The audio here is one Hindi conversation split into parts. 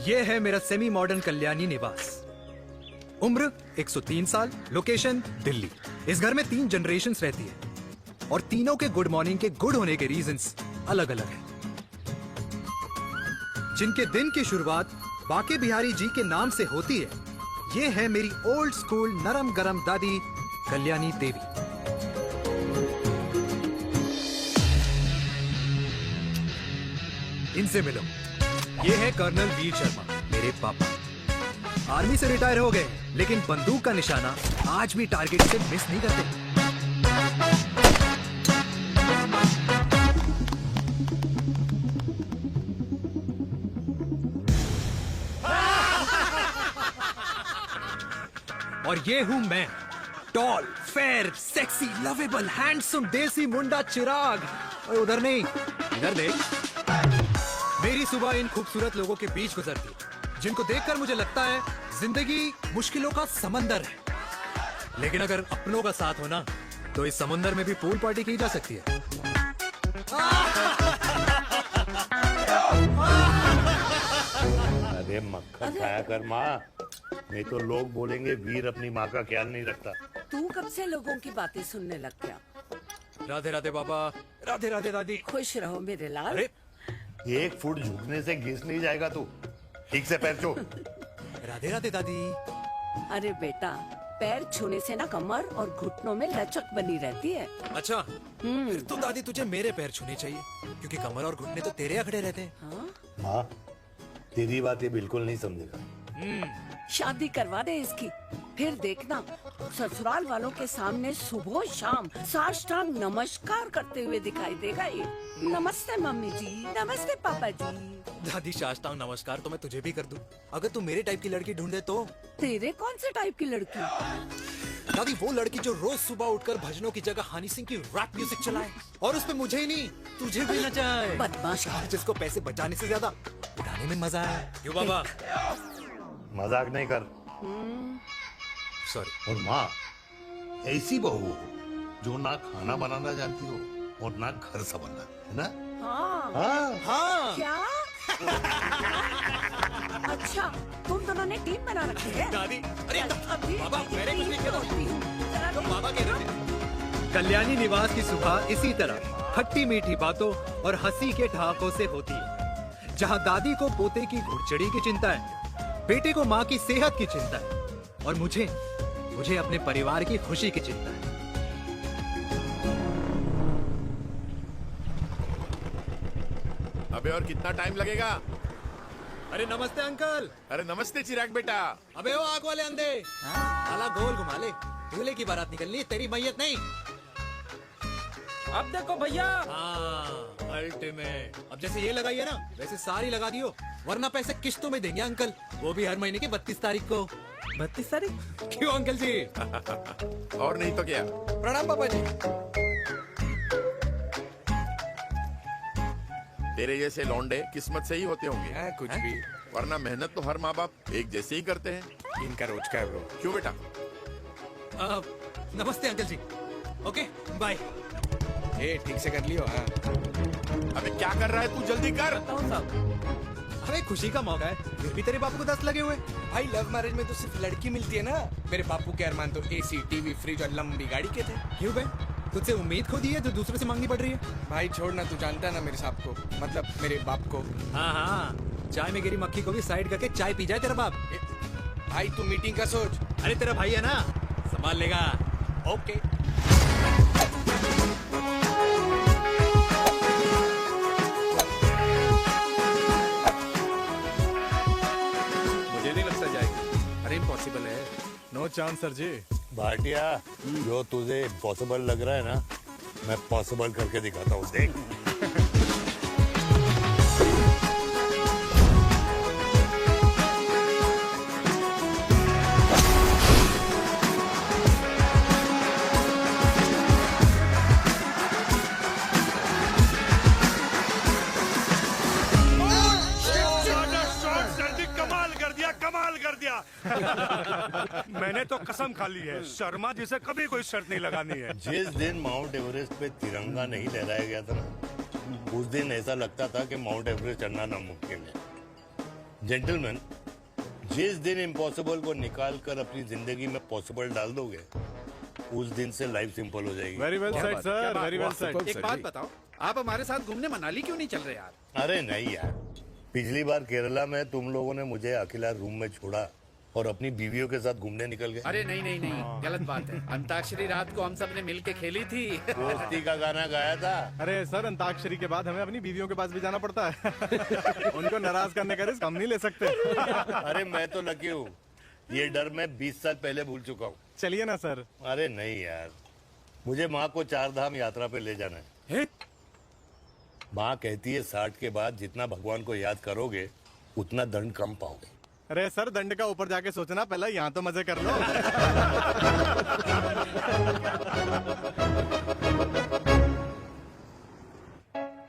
ये है मेरा सेमी मॉडर्न कल्याणी निवास। उम्र 103 साल, लोकेशन दिल्ली। इस घर में 3 जनरेशंस रहती है और तीनों के गुड मॉर्निंग के गुड होने के रीजंस अलग अलग हैं। जिनके दिन की शुरुआत बाके बिहारी जी के नाम से होती है, ये है मेरी ओल्ड स्कूल नरम गरम दादी कल्याणी देवी। इनसे मिलो। ये है कर्नल वीर शर्मा, मेरे पापा। आर्मी से रिटायर हो गए, लेकिन बंदूक का निशाना आज भी टारगेट से मिस नहीं करते। और ये हूं मैं, tall, fair, sexy, lovable, handsome, desi मुंडा चिराग। और उधर नहीं, इधर देख। मेरी सुबह इन खूबसूरत लोगों के बीच गुजरती है, जिनको देखकर मुझे लगता है जिंदगी मुश्किलों का समंदर है, लेकिन अगर अपनों का साथ हो ना, तो इस समंदर में भी पूल पार्टी की जा सकती है। अरे मक्खन खाया कर माँ, नहीं तो लोग बोलेंगे वीर अपनी माँ का ख्याल नहीं रखता। तू कब से लोगों की बातें सुनने लग गया? राधे राधे बाबा, राधे राधे दादी। खुश रहो मेरे लाल। अरे 1 फुट झुकने से घिस नहीं जाएगा तू, ठीक से पैर छू। राधे राधे दादी। अरे बेटा, पैर छूने से ना कमर और घुटनों में लचक बनी रहती है। अच्छा, फिर तो दादी तुझे मेरे पैर छूने चाहिए, क्योंकि कमर और घुटने तो तेरे अकड़े रहते हैं। हाँ? माँ, तेरी बात ये बिल्कुल नहीं समझेगा। शादी करवा दे इसकी, फिर देखना ससुराल वालों के सामने सुबह शाम साष्टांग नमस्कार करते हुए दिखाई देगा ये। नमस्ते मम्मी जी, नमस्ते पापा जी। दादी, साष्टांग नमस्कार तो मैं तुझे भी कर दूं, अगर तू मेरे टाइप की लड़की ढूंढे तो। तेरे कौन से टाइप की लड़की? दादी, वो लड़की जो रोज सुबह उठकर भजनों की जगह हनी सिंह की रैप म्यूजिक चलाए, और उसपे मुझे ही नहीं तुझे भी नचाए। बदमाश। जिसको पैसे बचाने से ज्यादा उड़ाने में मजा है। क्यों बाबा? मजाक नहीं कर। सॉरी। और माँ, ऐसी बहू हो जो ना खाना बनाना जानती हो और ना घर संभालना, है ना? हाँ। हाँ हाँ क्या? अच्छा, तुम दोनों ने टीम बना रखी है? दादी, अरे अभी बाबा, मैंने कुछ नहीं किया। जरा तो बाबा कह रहे थे। कल्याणी निवास की सुबह इसी तरह खट्टी मीठी बातों और हंसी के ठहाकों से होती है, जहां दादी को पोते की घुड़चड़ी की चिंता है, बेटे को माँ की सेहत की चिंता है, और मुझे अपने परिवार की खुशी की चिंता है। अबे और कितना टाइम लगेगा? अरे नमस्ते अंकल। अरे नमस्ते चिराग बेटा। अबे वो आग वाले अंधे, साला गोल घुमा ले, दूल्हे की बारात निकलनी है, तेरी मैयत नहीं। अब देखो भैया। हाँ, अल्टीमेट। अब जैसे ये लगाई है ना, वैसे सारी लगा दियो, वरना पैसे किश्तों में देंगे अंकल, वो भी हर महीने की 32 तारीख को। 32 तारीख? क्यों अंकल जी? और नहीं तो क्या। प्रणाम पापा जी। तेरे जैसे लौंडे किस्मत से ही होते होंगे। कुछ भी। वरना मेहनत तो हर माँ बाप एक जैसे ही करते हैं। इनका रोज का है ब्रो। क्यों बेटा? नमस्ते अंकल जी। Okay, bye. ठीक से कर लियो। हाँ। अबे क्या कर रहा है तू, जल्दी कर। अरे खुशी का मौका है, फिर भी तेरे बापू को 10 लगे हुए। भाई लव मैरिज में तो सिर्फ लड़की मिलती है ना। मेरे बापू के अरमान तो एसी, टीवी, फ्रिज और लंबी गाड़ी के थे। क्यों बे? तुझसे उम्मीद खो दी है जो दूसरों से मांगनी पड़ रही है? भाई छोड़ना, तू जानता है ना मेरे साहब को, मतलब मेरे बाप को। हाँ हाँ, चाय में गिरी मक्खी को भी साइड करके चाय पी जाए तेरा बाप। भाई तू मीटिंग का सोच। अरे तेरा भाई है ना, संभाल लेगा। ओके। मुझे नहीं लगता जाएगी। अरे इम्पॉसिबल है। नो चांस सर जी। भाटिया, जो तुझे इम्पॉसिबल लग रहा है ना, मैं पॉसिबल करके दिखाता हूँ, देख। मैंने तो कसम खा ली है, शर्मा जी से कभी कोई शर्त नहीं लगानी है। जिस दिन माउंट एवरेस्ट पे तिरंगा नहीं लहराया गया था ना, उस दिन ऐसा लगता था कि माउंट एवरेस्ट चढ़ना नामुमकिन है। जेंटलमैन, जिस दिन इम्पॉसिबल को निकाल कर अपनी जिंदगी में पॉसिबल डाल दोगे, उस दिन से लाइफ सिंपल हो जाएगी। Very well said sir, very well said. एक बात बताओ, आप हमारे साथ घूमने मनाली क्यों नहीं चल रहे यार? अरे नहीं यार, पिछली बार केरला में तुम लोगों ने मुझे अकेला रूम में छोड़ा और अपनी बीवियों के साथ घूमने निकल गए। अरे नहीं नहीं नहीं, गलत बात है। अंताक्षरी रात को हम सब ने मिल के खेली थी। दोस्ती का गाना गाया था। अरे सर, अंताक्षरी के बाद हमें अपनी बीवियों के पास भी जाना पड़ता है। उनको नाराज करने का रिस्क हम नहीं ले सकते। अरे मैं तो लकी हूँ, ये डर मैं 20 साल पहले भूल चुका हूँ। चलिए ना सर। अरे नहीं यार, मुझे माँ को 4 धाम यात्रा पे ले जाना है। माँ कहती है 60 के बाद जितना भगवान को याद करोगे उतना दंड कम पाओगे। अरे सर, दंड का ऊपर जाके सोचना, पहले यहाँ तो मजे कर लो।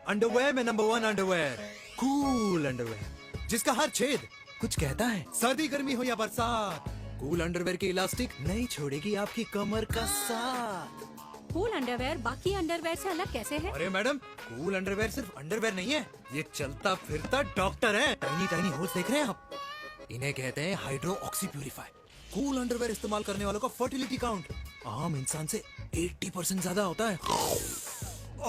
अंडरवेयर में नंबर 1 अंडरवेयर, कूल अंडरवेयर, जिसका हर छेद कुछ कहता है। सर्दी गर्मी हो या बरसात, कूल अंडरवेयर की इलास्टिक नहीं छोड़ेगी आपकी कमर का साथ। कूल अंडरवेयर बाकी अंडरवेयर से अलग कैसे है? अरे मैडम, कूल अंडरवेयर सिर्फ अंडरवेयर नहीं है, ये चलता फिरता डॉक्टर है। टाइनी टाइनी होल्स देख रहे हैं आप? इन्हें कहते हैं hydro oxy purifier. Cool underwear इस्तेमाल करने वालों का फर्टिलिटी काउंट आम इंसान से 80% ज्यादा होता है।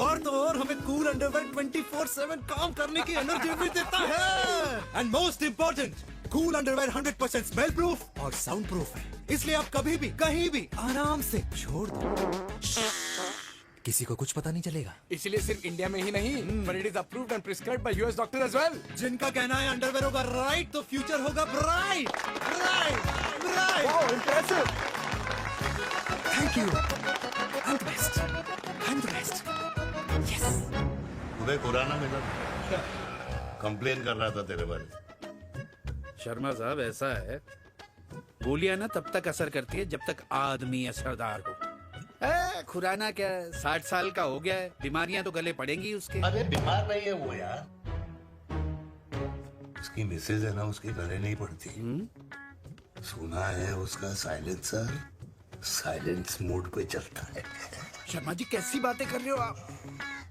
और तो और हमें कूल अंडरवेयर 24/7 काम करने की एनर्जी भी देता है। And most important, cool underwear 100% smell proof और साउंड प्रूफ है, इसलिए आप कभी भी कहीं भी आराम से छोड़ दो, किसी को कुछ पता नहीं चलेगा। इसलिए सिर्फ इंडिया में ही नहीं, but it is approved and prescribed by US doctor as well. जिनका कहना है अंडरवेयर होगा राइट तो फ्यूचर होगा bright, bright, bright. Wow, impressive. Thank you. I'm the best. I'm the best. Yes. तुम्हें खुराना मिला, कंप्लेन कर रहा था तेरे बारे में। शर्मा साहब, ऐसा है, गोलियां ना तब तक असर करती है जब तक आदमी असरदार हो। खुराना क्या, 60 साल का हो गया है, बीमारियां तो गले पड़ेंगी उसके। अरे बीमार नहीं है वो यार, उसकी मिसेज है ना, उसके गले नहीं पड़ती। सुना है उसका साइलेंसर साइलेंस मोड पे चलता है। शर्मा जी, कैसी बातें कर रहे हो आप?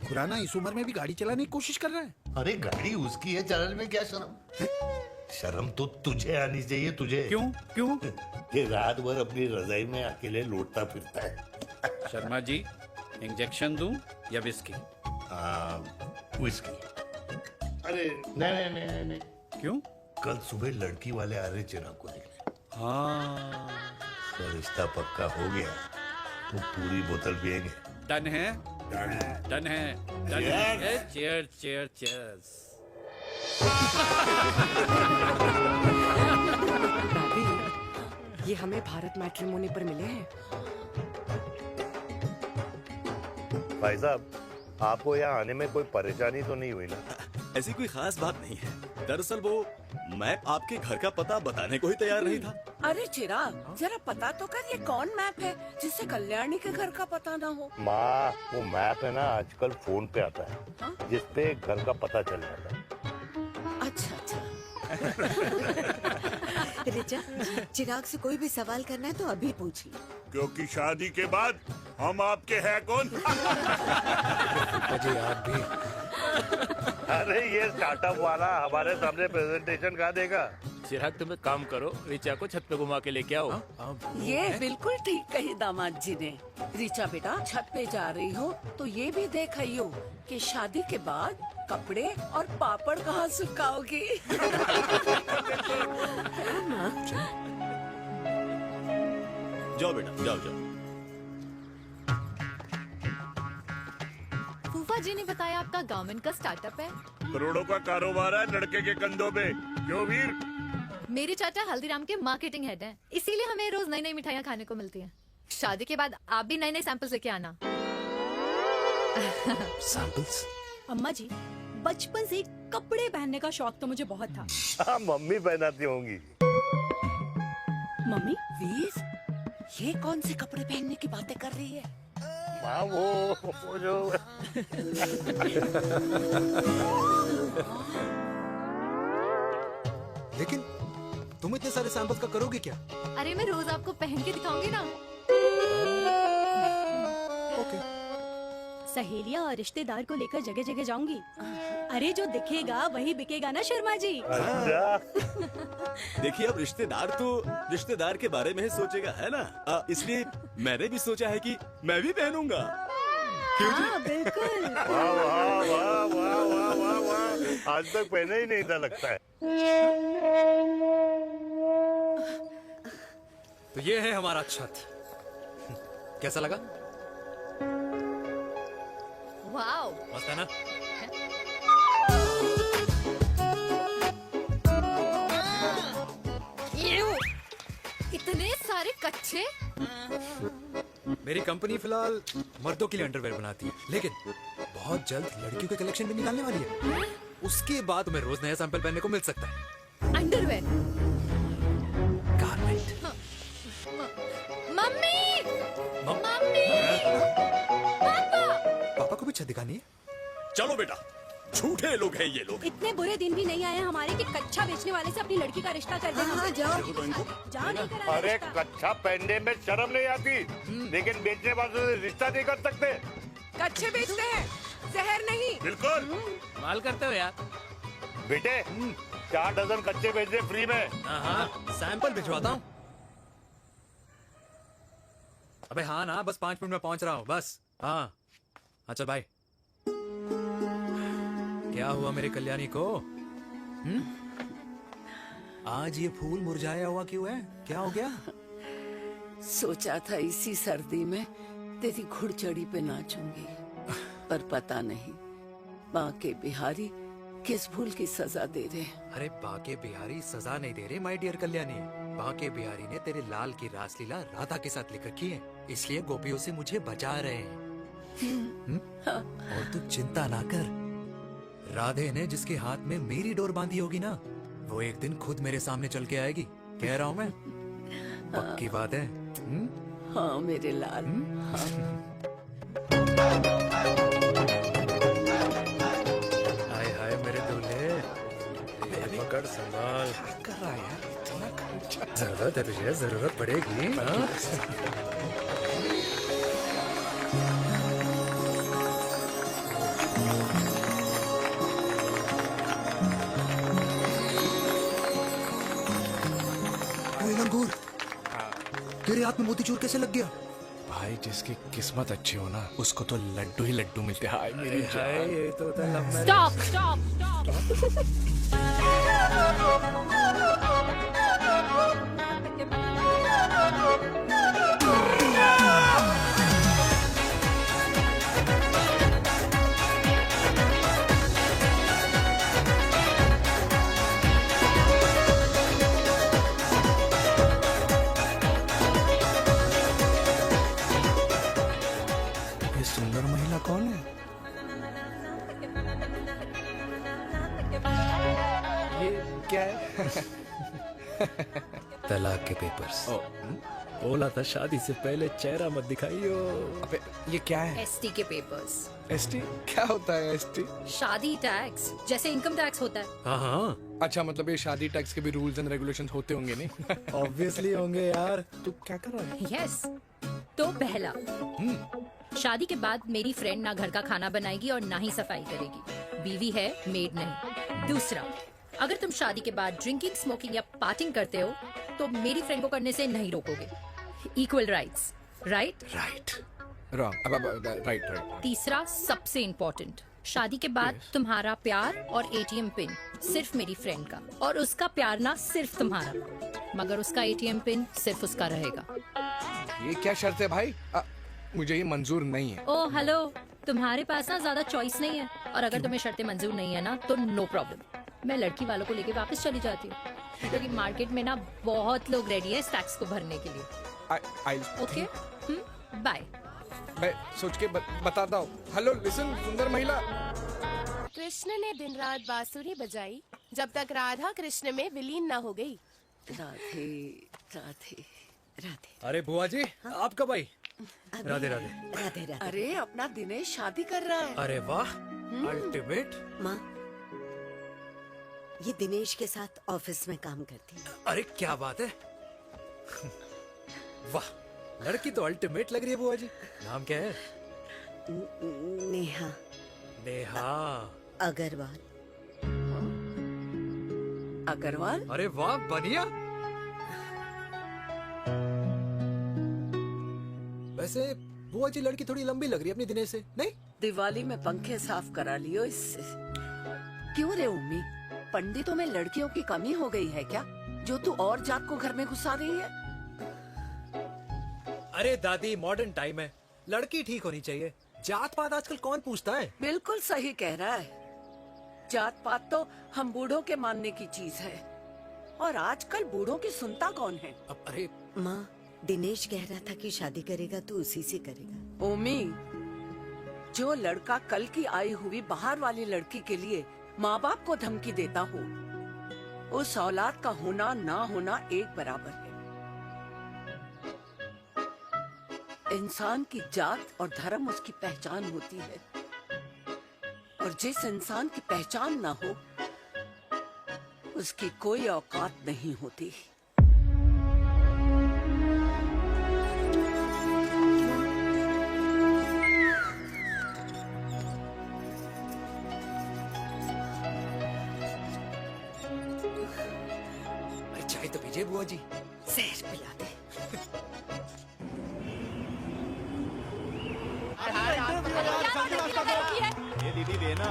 खुराना इस उम्र में भी गाड़ी चलाने की कोशिश कर रहा है। अरे गाड़ी उसकी है, चलाने में क्या शर्म? शर्म तो तुझे आनी चाहिए, तुझे। क्यों क्यों? ये रात भर अपनी रजाई में अकेले लौटता फिरता है। शर्मा जी, इंजेक्शन दूं या विस्की? विस्की। अरे नहीं नहीं नहीं नहीं, क्यों? कल सुबह लड़की वाले आ रहे चिराग को देखने। हाँ, तो रिश्ता पक्का हो गया तो पूरी बोतल पिएंगे। डन है, डन है, डन है। Chair chair chairs. दादी, ये हमें भारत मैट्रिमोनी पर मिले हैं। भाई साहब, आपको यहाँ आने में कोई परेशानी तो नहीं हुई ना? ऐसी कोई खास बात नहीं है। दरअसल वो मैप आपके घर का पता बताने को ही तैयार नहीं था। अरे चिराग, जरा पता तो कर, ये कौन मैप है जिससे कल्याणी के घर का पता ना हो? माँ, वो मैप है ना आजकल फोन पे आता है, जिसपे घर का पता चल जाता है। अच्छा अच्छा। रिचा, चिराग से कोई भी सवाल करना है तो अभी पूछिए। क्योंकि शादी के बाद हम आपके हैं कौन? अजय आप भी। अरे ये स्टार्टअप वाला हमारे सामने प्रेजेंटेशन कहाँ देगा? चिराग, तुम एक काम करो, रिचा को छत पे घुमा के लेके आओ। ये बिल्कुल ठीक कही दामाद जी ने। रिचा बेटा, छत पे जा रही हो तो ये भी देख आइयो कि शादी के बाद कपड़े और पापड़ कहाँ सुखाओगी। जाओ बेटा, जाओ जाओ। फूफा जी ने बताया आपका गवर्नमेंट का स्टार्टअप है। करोड़ों का कारोबार है लड़के के कंधों पे। क्यों वीर? मेरे चाचा हल्दीराम के मार्केटिंग हेड हैं, इसीलिए हमें रोज नई नई मिठाइयाँ खाने को मिलती हैं। शादी के बाद आप भी नए नए सैंपल्स लेके आना। सैंपल्स? अम्मा जी, बचपन से कपड़े पहनने का शौक तो मुझे बहुत था। हाँ, मम्मी पहनाती होंगी। मम्मी? वीर, ये कौन से कपड़े पहनने की बातें कर रही है? माँ, वो जो लेकिन तुम इतने सारे सैंपल्स का करोगे क्या? अरे मैं रोज आपको पहन के दिखाऊंगी ना। ओके। सहेलियां और रिश्तेदार को लेकर जगह जगह जाऊंगी। अरे जो दिखेगा वही बिकेगा ना शर्मा जी। देखिए अब रिश्तेदार के बारे में ही सोचेगा, है ना? इसलिए मैंने भी सोचा है कि मैं भी पहनूंगा। हाँ बिल्कुल। वाह वाह वाह वाह वाह वाह वाह, आज तक पहने ही नहीं था लगता है। तो ये है हमारा छत, कैसा लगा? वाओ, मस्त है ना? इतने सारे कच्चे। मेरी कंपनी फिलहाल मर्दों के लिए अंडरवेयर बनाती है, लेकिन बहुत जल्द लड़कियों के कलेक्शन भी निकालने वाली है। उसके बाद तुम्हें रोज नया सैंपल पहनने को मिल सकता है। अंडरवेयर। गारमेंट। मम्मी, मम्मी, पापा। पापा को भी छत दिखानी है? चलो बेटा, झूठे लोग हैं ये लोग। इतने बुरे दिन भी नहीं आए हमारे कि कच्चा बेचने वाले से अपनी लड़की का रिश्ता कर देना। हाँ, जाओ। जाओ नहीं करा अरे रिश्ता। कच्चा पहनने में शर्म नहीं आती, लेकिन बेचने वालों से रिश्ता नहीं कर सकते। कच्चे बेचते हैं, जहर नहीं। बिल्कुल। माल करते हो यार। बेटे 4 डजन कच्चे बेच दे फ्री में। हाँ, सैंपल भिजवाता हूँ। अबे हाँ ना, बस 5 मिनट में पहुंच रहा हूँ बस। हाँ, अच्छा बाय। क्या हुआ मेरे कल्याणी को? आज ये फूल मुरझाया हुआ क्यों है? क्या हो गया? सोचा था इसी सर्दी में तेरी घुड़चड़ी पे नाचूंगी, पर पता नहीं बाके बिहारी किस भूल की सजा दे रहे। अरे बाके बिहारी सजा नहीं दे रहे माय डियर कल्याणी। बाके बिहारी ने तेरे लाल की रासलीला राधा के साथ लिख रखी है, इसलिए गोपियों से मुझे बचा रहे हैं। और तू चिंता ना कर, राधे ने जिसके हाथ में मेरी डोर बांधी होगी ना, वो एक दिन खुद मेरे सामने चल के आएगी। कह रहा हूँ मैं, पक्की बात है। हाँ मेरे लाल। हाय हाय मेरे दूल्हे, पकड़ संभाल। कर रहा है यार, इतना खर्चा। जरूरत है तुझे, जरूरत पड़ेगी। लंगूर, तेरे हाथ में मोतीचूर कैसे लग गया? भाई जिसकी किस्मत अच्छी हो ना, उसको तो लड्डू ही लड्डू मिलते हैं। हाय मेरी हाय, ये तो होता है लव मैरिज। स्टॉप, स्टॉप, ये सुंदर महिला कौन है? ये क्या है? तलाक के पेपर्स। बोला था शादी से पहले चेहरा मत दिखाइयो। अबे ये क्या है? एसटी के पेपर्स। एसटी क्या होता है? एसटी? शादी टैक्स, जैसे इनकम टैक्स होता है। हाँ हाँ, अच्छा मतलब ये शादी टैक्स के भी रूल्स एंड रेगुलेशंस होते होंगे नहीं? ऑब्वियसली होंगे यार। तू क्या कर रहा है? यस। तो पहला, शादी के बाद मेरी फ्रेंड ना घर का खाना बनाएगी और ना ही सफाई करेगी, बीवी है, मेड नहीं। दूसरा, अगर तुम शादी के बाद ड्रिंकिंग, स्मोकिंग या पार्टिंग करते हो तो मेरी फ्रेंड को करने से नहीं रोकोगे। Equal rights, right? Right. Wrong. Right right. तीसरा, सबसे इम्पोर्टेंट, शादी के बाद तुम्हारा प्यार और एटीएम पिन सिर्फ मेरी फ्रेंड का, और उसका प्यार ना सिर्फ तुम्हारा, मगर उसका एटीएम पिन सिर्फ उसका रहेगा। ये क्या शर्त है भाई? मुझे ये मंजूर नहीं है। ओ हेलो, तुम्हारे पास ना ज्यादा चॉइस नहीं है, और अगर तुम्हें शर्तें मंजूर नहीं है ना तो नो प्रॉब्लम, मैं लड़की वालों को लेके वापस चली जाती हूँ, क्योंकि मार्केट में ना बहुत लोग रेडी है इस टैक्स को भरने के लिए। Okay, bye. मैं सोच के बताता हूँ। हेलो लिसन सुंदर महिला। कृष्ण ने दिन रात बांसुरी बजाई जब तक राधा कृष्ण में विलीन न हो गई। राधे राधे राधे। अरे बुआ जी, आप कब आई? राधे राधे। राधे राधे। अरे अपना दिनेश शादी कर रहा है। अरे वाह, अल्टीमेट। माँ, ये दिनेश के साथ ऑफिस में काम करती है। अरे क्या बात है, वाह, लड़की तो अल्टीमेट लग रही है बुआ जी। नाम क्या है? नेहा नेहा। अग्रवाल। अग्रवाल? अरे वाह, बढ़िया। वैसे बुआ जी लड़की थोड़ी लंबी लग रही है अपनी दिनेश से, नहीं? दिवाली में पंखे साफ करा लियो इससे। क्यों रे उम्मी, पंडितों में लड़कियों की कमी हो गई है क्या, जो तू और जात को घर में घुसा रही है? अरे दादी, मॉडर्न टाइम है, लड़की ठीक होनी चाहिए। जात पात आजकल कौन पूछता है? बिल्कुल सही कह रहा है। जात पात तो हम बूढ़ों के मानने की चीज है, और आजकल बूढ़ों की सुनता कौन है? अब अरे माँ, दिनेश कह रहा था कि शादी करेगा तो उसी से करेगा। ओमी, जो लड़का कल की आई हुई बाहर वाली लड़की के लिए माँ बाप को धमकी देता हो, उस औलाद का होना ना होना एक बराबर है। इंसान की जात और धर्म उसकी पहचान होती है, और जिस इंसान की पहचान ना हो, उसकी कोई औकात नहीं होती। अरे चाय तो पीजिए बुआ जी। जहर पिला दे। ये दीदी देना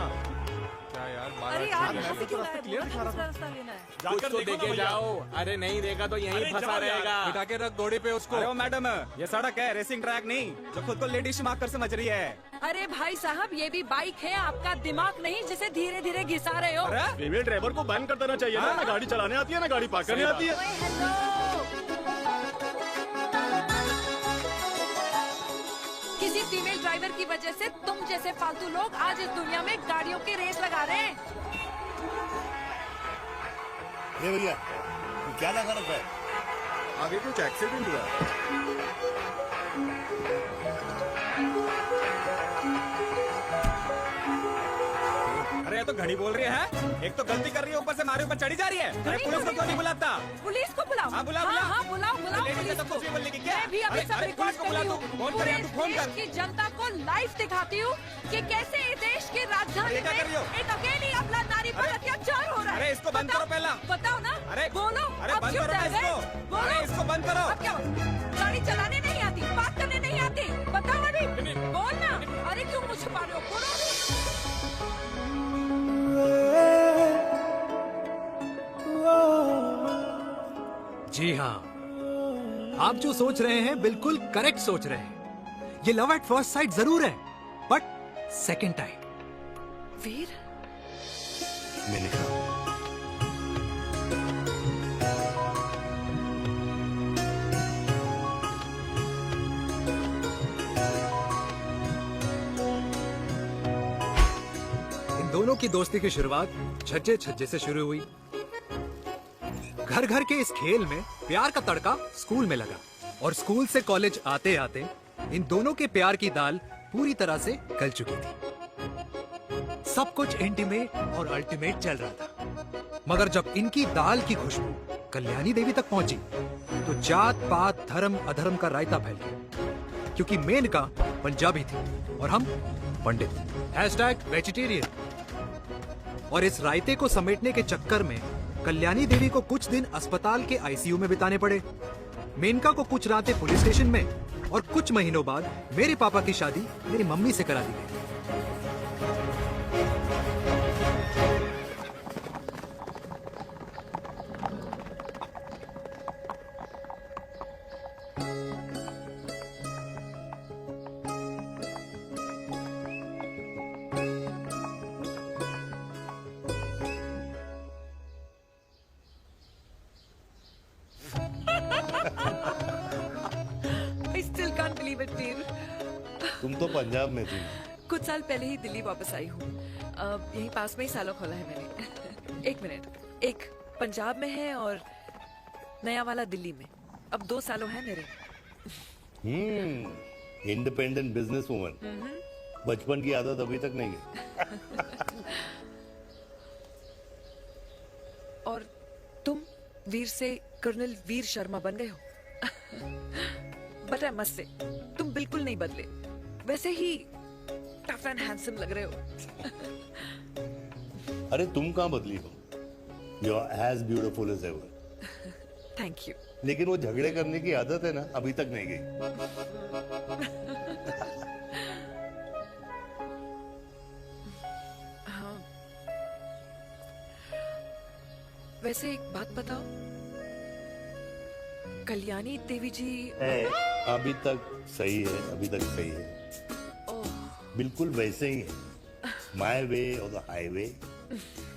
क्या यार, अरे यार, यहाँ से क्यों रास्ता क्लियर दिखा रहा था। कुछ तो देके जाओ। अरे नहीं देगा तो यहीं फंसा रहेगा। बिठा के रख घोड़े पे उसको। अरे मैडम, ये सड़क है, रेसिंग ट्रैक नहीं जो खुद को लेडी शिमाक कर समझ रही है। अरे भाई साहब, ये भी बाइक है, आपका दिमाग नहीं जिसे धीरे धीरे घिसा रहे हो। फीमेल ड्राइवर को बैन कर देना चाहिए ना गाड़ी चलाने आती है ना गाड़ी पार्क करने आती है। किसी फीमेल ड्राइवर की वजह से तुम जैसे फालतू लोग आज इस दुनिया में गाड़ियों की रेस लगा रहे हैं। ये भैया, क्या लगा रखा है? आगे कुछ एक्सीडेंट हुआ। अरे ये तो घड़ी बोल रही है, एक तो गलती कर रही है, ऊपर से हमारे ऊपर चढ़ी जा रही है। अरे पुलिस को क्यों नहीं बुलाता? पुलिस को बुलाओ। हाँ, बुलाओ, हाँ, बुलाओ। हाँ, बुलाओ बुलाओ लेडीज है तो कुछ भी बोलने की क्या? मैं भी अभी सब अरे रिकॉर्ड पुलिस को कर बुला रही तू। हूँ। फोन कर पूरे यार, तू फोन देश कर। की जनता को लाइव दिखाती हूँ कि कैसे इस देश की राजधानी अरे क्या कर रही हो? में एक अकेली अबला नारी पर अत्याचार हो रहा है। अरे इसको बंद करो पहला। बताओ ना। अरे बोलो। अरे अब बंद क्यों करो ना डर रहे? इसको। बोलो। अरे इसको बंद करो। अब क्या गाड़ी चलाने नहीं आती, बात करने नहीं आती? बताओ अभी, बोल ना। अरे क्यों मुझे छुपा रहे हो? बोलो अभी। जी हाँ, आप जो सोच रहे हैं बिल्कुल करेक्ट सोच रहे हैं। ये लव एट फर्स्ट साइट जरूर है, बट सेकंड टाइम। वीर, मैंने कहा इन दोनों की दोस्ती की शुरुआत छज्जे छज्जे से शुरू हुई। घर घर के इस खेल में प्यार का तड़का स्कूल में लगा, और स्कूल से कॉलेज आते आते इन दोनों के प्यार की दाल पूरी तरह से गल चुकी थी। सब कुछ इंटीमेट और अल्टीमेट चल रहा था, मगर जब इनकी दाल की खुशबू कल्याणी देवी तक पहुंची तो जात पात धर्म अधर्म का रायता फैल गया, क्योंकि मेनका पंजाबी थी और हम पंडित। #वेजिटेरियन। और इस रायते को समेटने के चक्कर में कल्याणी देवी को कुछ दिन अस्पताल के आईसीयू में बिताने पड़े, मेनका को कुछ रातें पुलिस स्टेशन में, और कुछ महीनों बाद मेरे पापा की शादी मेरी मम्मी से करा दी गई। I still can't believe it, वीर। तुम तो पंजाब में थी। कुछ साल पहले ही दिल्ली वापस आई हूँ। यहीं पास में ही सालों खोला है मैंने। एक मिनट, एक पंजाब में है और नया वाला दिल्ली में। अब 2 सालों है मेरे। Independent business woman. बचपन की आदत अभी तक नहीं है। और तुम वीर से कर्नल वीर शर्मा बन गए हो। बट आई मस्ट से, तुम बिल्कुल नहीं बदले। वैसे ही टफ एंड हैंडसम लग रहे हो। अरे तुम कहाँ बदली हो? You are as beautiful as ever. Thank you. लेकिन वो झगड़े करने की आदत है ना, अभी तक नहीं गई। हाँ। वैसे एक बात बताओ, कल्याणी देवी जी अभी तक सही है, अभी तक सही है, बिल्कुल वैसे ही है, माय वे और द हाईवे।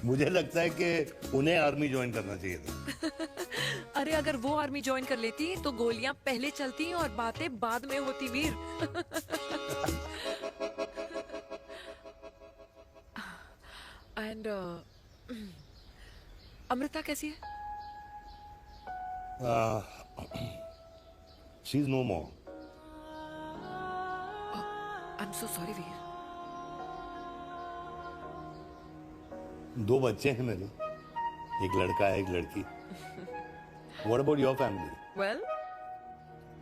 मुझे लगता है कि उन्हें आर्मी ज्वाइन करना चाहिए था। अरे अगर वो आर्मी ज्वाइन कर लेती तो गोलियां पहले चलती और बातें बाद में होती वीर। एंड अमृता कैसी है? She is no more. I am so sorry Veer. 2 बच्चे हैं मेरे, एक लड़का है, एक लड़की। What about your family? Well,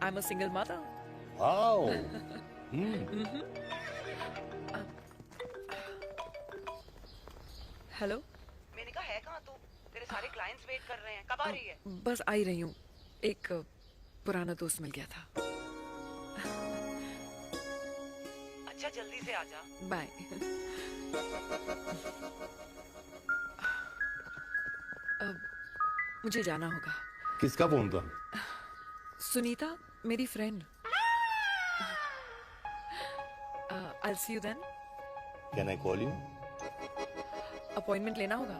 I'm a single mother. Wow. Hello. मैंने कहा है कहाँ तू? तेरे सारे क्लाइंट्स वेट कर रहे हैं, कब आ रही है? बस आ ही रही हूँ, एक पुराना दोस्त मिल गया था। अच्छा जल्दी से आ जा। बाय। अब मुझे जाना होगा। किसका फोन था? सुनीता, मेरी friend. I'll see you then. Can I call you? Appointment लेना होगा।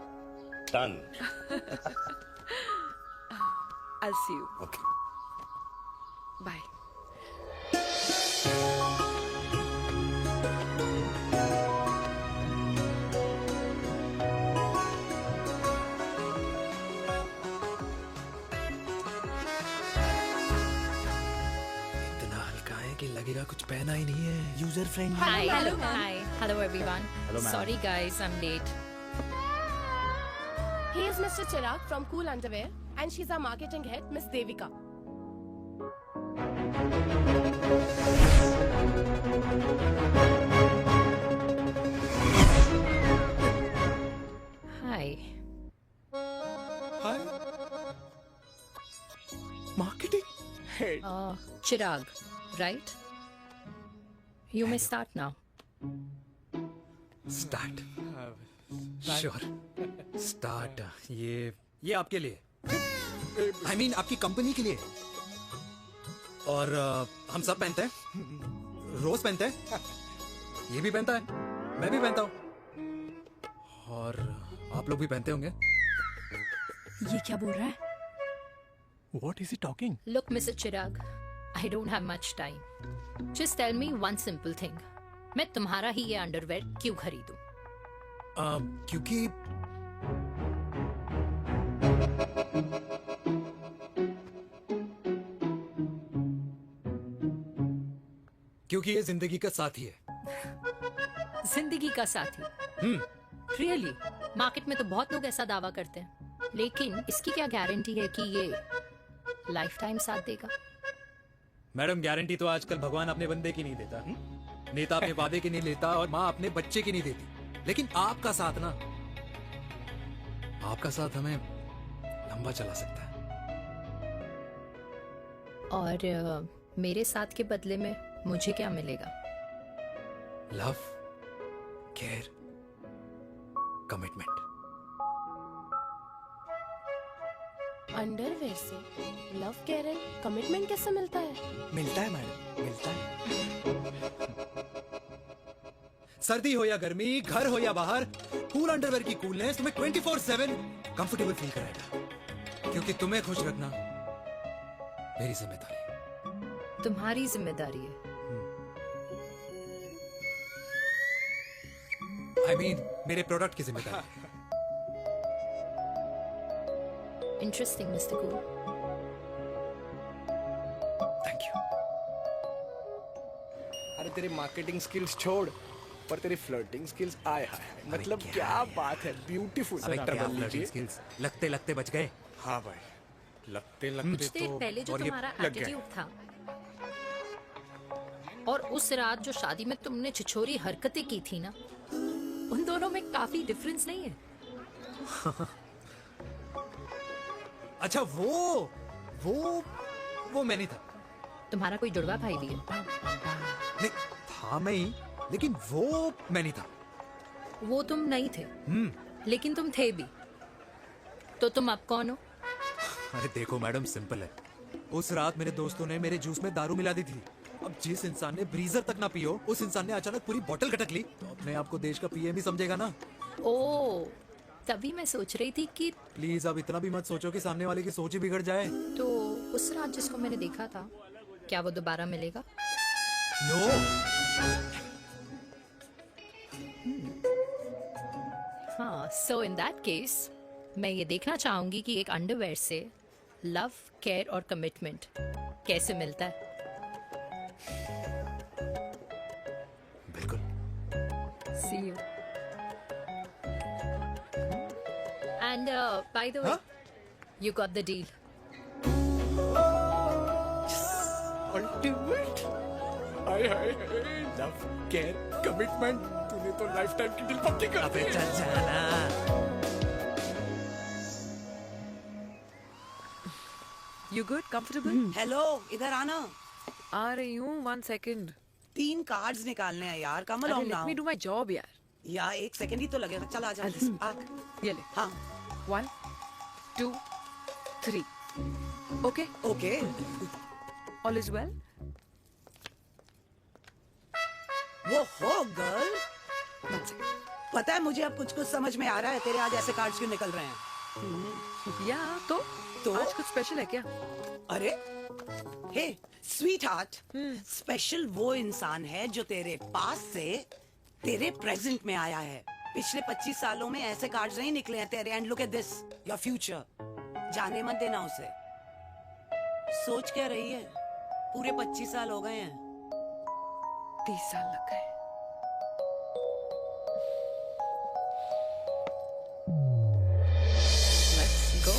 Done. I'll see you. Okay. Bye. लगेगा कुछ पहना ही नहीं है। User friendly. Hi. Hello everyone. Sorry guys, I'm late. He is Mr. Chirag from Cool Underwear and she's our marketing head, Miss Devika. Hi. Hi. Marketing head. Chirag, right? You may start now. Start. Sure. Start. ये आपके लिए, I mean आपकी कंपनी के लिए। और हम सब पहनते हैं, रोज पहनते हैं, ये भी पहनता है, मैं भी पहनता हूँ, और आप लोग भी पहनते होंगे। ये क्या बोल रहा है? What is he talking? Look, Mr. Chirag, I don't have much time. Just tell me one simple thing. मैं तुम्हारा ही ये अंडरवेयर क्यों खरीदूं? क्योंकि ये जिंदगी का साथी है। जिंदगी का साथी? Really? मार्केट में तो बहुत लोग ऐसा दावा करते हैं, लेकिन इसकी क्या गारंटी है कि ये लाइफ टाइम साथ देगा? मैडम, गारंटी तो आजकल भगवान अपने बंदे की नहीं देता, नेता अपने वादे की नहीं लेता, और माँ अपने बच्चे की नहीं देती। लेकिन आपका साथ ना, आपका साथ हमें लंबा चला सकता है। और मेरे साथ के बदले में मुझे क्या मिलेगा? Love, care, commitment. अंडरवेयर से लव, केयर एंड कमिटमेंट कैसे मिलता है? मिलता है मैडम, मिलता है। सर्दी हो या गर्मी, घर हो या बाहर, कूल अंडरवेयर की कूलनेस तुम्हें 24/7 कंफर्टेबल फील कराएगा। क्योंकि तुम्हें खुश रखना मेरी जिम्मेदारी है। तुम्हारी जिम्मेदारी है? I mean, मेरे प्रोडक्ट की जिम्मेदारी है। Interesting, Mr. Cool. Thank you. अरे तेरे मार्केटिंग स्किल्स छोड़, पर तेरी फ्लर्टिंग स्किल्स आए हाय, मतलब क्या बात है, ब्यूटीफुल। स्किल्स लगते लगते बच गए। हाँ भाई, लगते कुछ देर पहले जो तुम्हारा एटीट्यूड था, और उस रात जो शादी में तुमने छिछोरी हरकतें की थी ना, उन दोनों में काफी डिफरेंस नहीं है? अच्छा वो मैं नहीं था। तुम्हारा कोई जुड़वा भाई भी है? नहीं था मैं ही, लेकिन वो मैं नहीं था। वो तुम नहीं थे, लेकिन तुम थे भी। तो तुम अब कौन हो? अरे देखो मैडम, सिंपल है। उस रात मेरे दोस्तों ने मेरे जूस में दारू मिला दी थी। अब जिस इंसान ने ब्रीजर तक ना पियो, उस इंसान ने अचानक पूरी बोतल खटक ली, तो अपने आप को देश का पीएम ही समझेगा ना। ओ, तभी मैं सोच रही थी कि प्लीज अब इतना भी मत सोचो कि सामने वाले की सोच ही बिगड़ जाए। तो उस रात जिसको मैंने देखा था, क्या वो दोबारा मिलेगा? नो। हाँ, सो इन दैट केस मैं ये देखना चाहूंगी कि एक अंडरवेयर से लव, केयर और कमिटमेंट कैसे मिलता है। बिल्कुल। See you. And by the way, you got the deal. Ultimate. Hi hi love, care, commitment. तूने तो लाइफ टाइम की डील पक्की कर दी। चल जाना। You good? Comfortable? हेलो, इधर आना। आ रही हूँ, 1 second. 3 कार्ड्स निकालने हैं यार, कम अरे along let now। me do my job यार. यार 1 सेकंड ही तो लगेगा। चल आजा। आ। ये ले. हाँ। 1, 2, 3. Okay? Okay. All is well? वो हो गर्ल। पता है मुझे अब कुछ समझ में आ रहा है, तेरे आज ऐसे कार्ड्स क्यों निकल रहे हैं। या तो आज कुछ स्पेशल है क्या? अरे हे स्वीट हार्ट, स्पेशल वो इंसान है जो तेरे पास से तेरे प्रेजेंट में आया है। पिछले 25 सालों में ऐसे कार्ड्स नहीं निकले हैं तेरे। And look at this, your future. जाने मत देना उसे। सोच क्या रही है, पूरे 25 साल हो गए हैं। 30 साल लग गए। Let's go.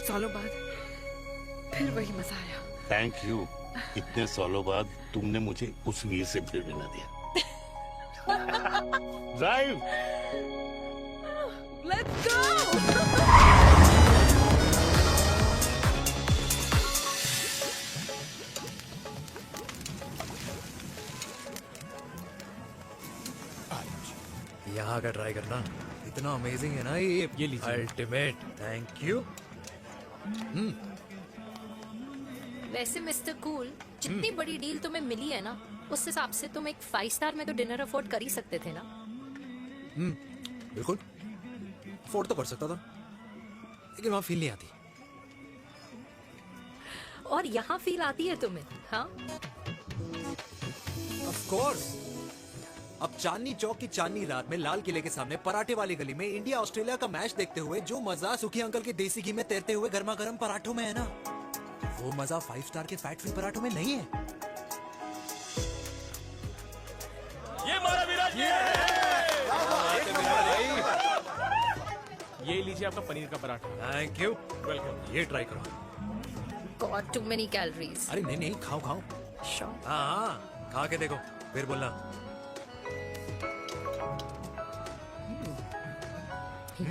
सालों बाद फिर वही मजा आया। Thank you. इतने सालों बाद तुमने मुझे उस वीर से फिर मिला दिया। ड्राइव। Let's go. यहाँ का ट्राई करना, इतना अमेजिंग है ना ये लीजिए। अल्टीमेट। Thank you. वैसे मिस्टर कूल, जितनी बड़ी डील तुम्हें मिली है ना, उस हिसाब से तुम एक 5 स्टार में तो डिनर अफोर्ड कर ही सकते थे ना। बिल्कुल अफोर्ड तो कर सकता था, लेकिन वहां फील नहीं आती। और यहाँ फील आती है तुम्हें? हाँ, ऑफ कोर्स। अब चांदनी चौक की चांदनी रात में लाल किले के सामने पराठे वाली गली में इंडिया ऑस्ट्रेलिया का मैच देखते हुए जो मजा सुखी अंकल के देसी घी में तैरते हुए गर्मा गर्म पराठों में है ना, वो मजा 5 स्टार के फैट फ्री पराठों में नहीं है। ये हमारा विराज ये लीजिए आपका पनीर का पराठा। Thank you. वेलकम। ये ट्राई करो। Got too many calories. अरे नहीं नहीं, खाओ खाओ। श्योर। हाँ, खा के देखो फिर बोलना।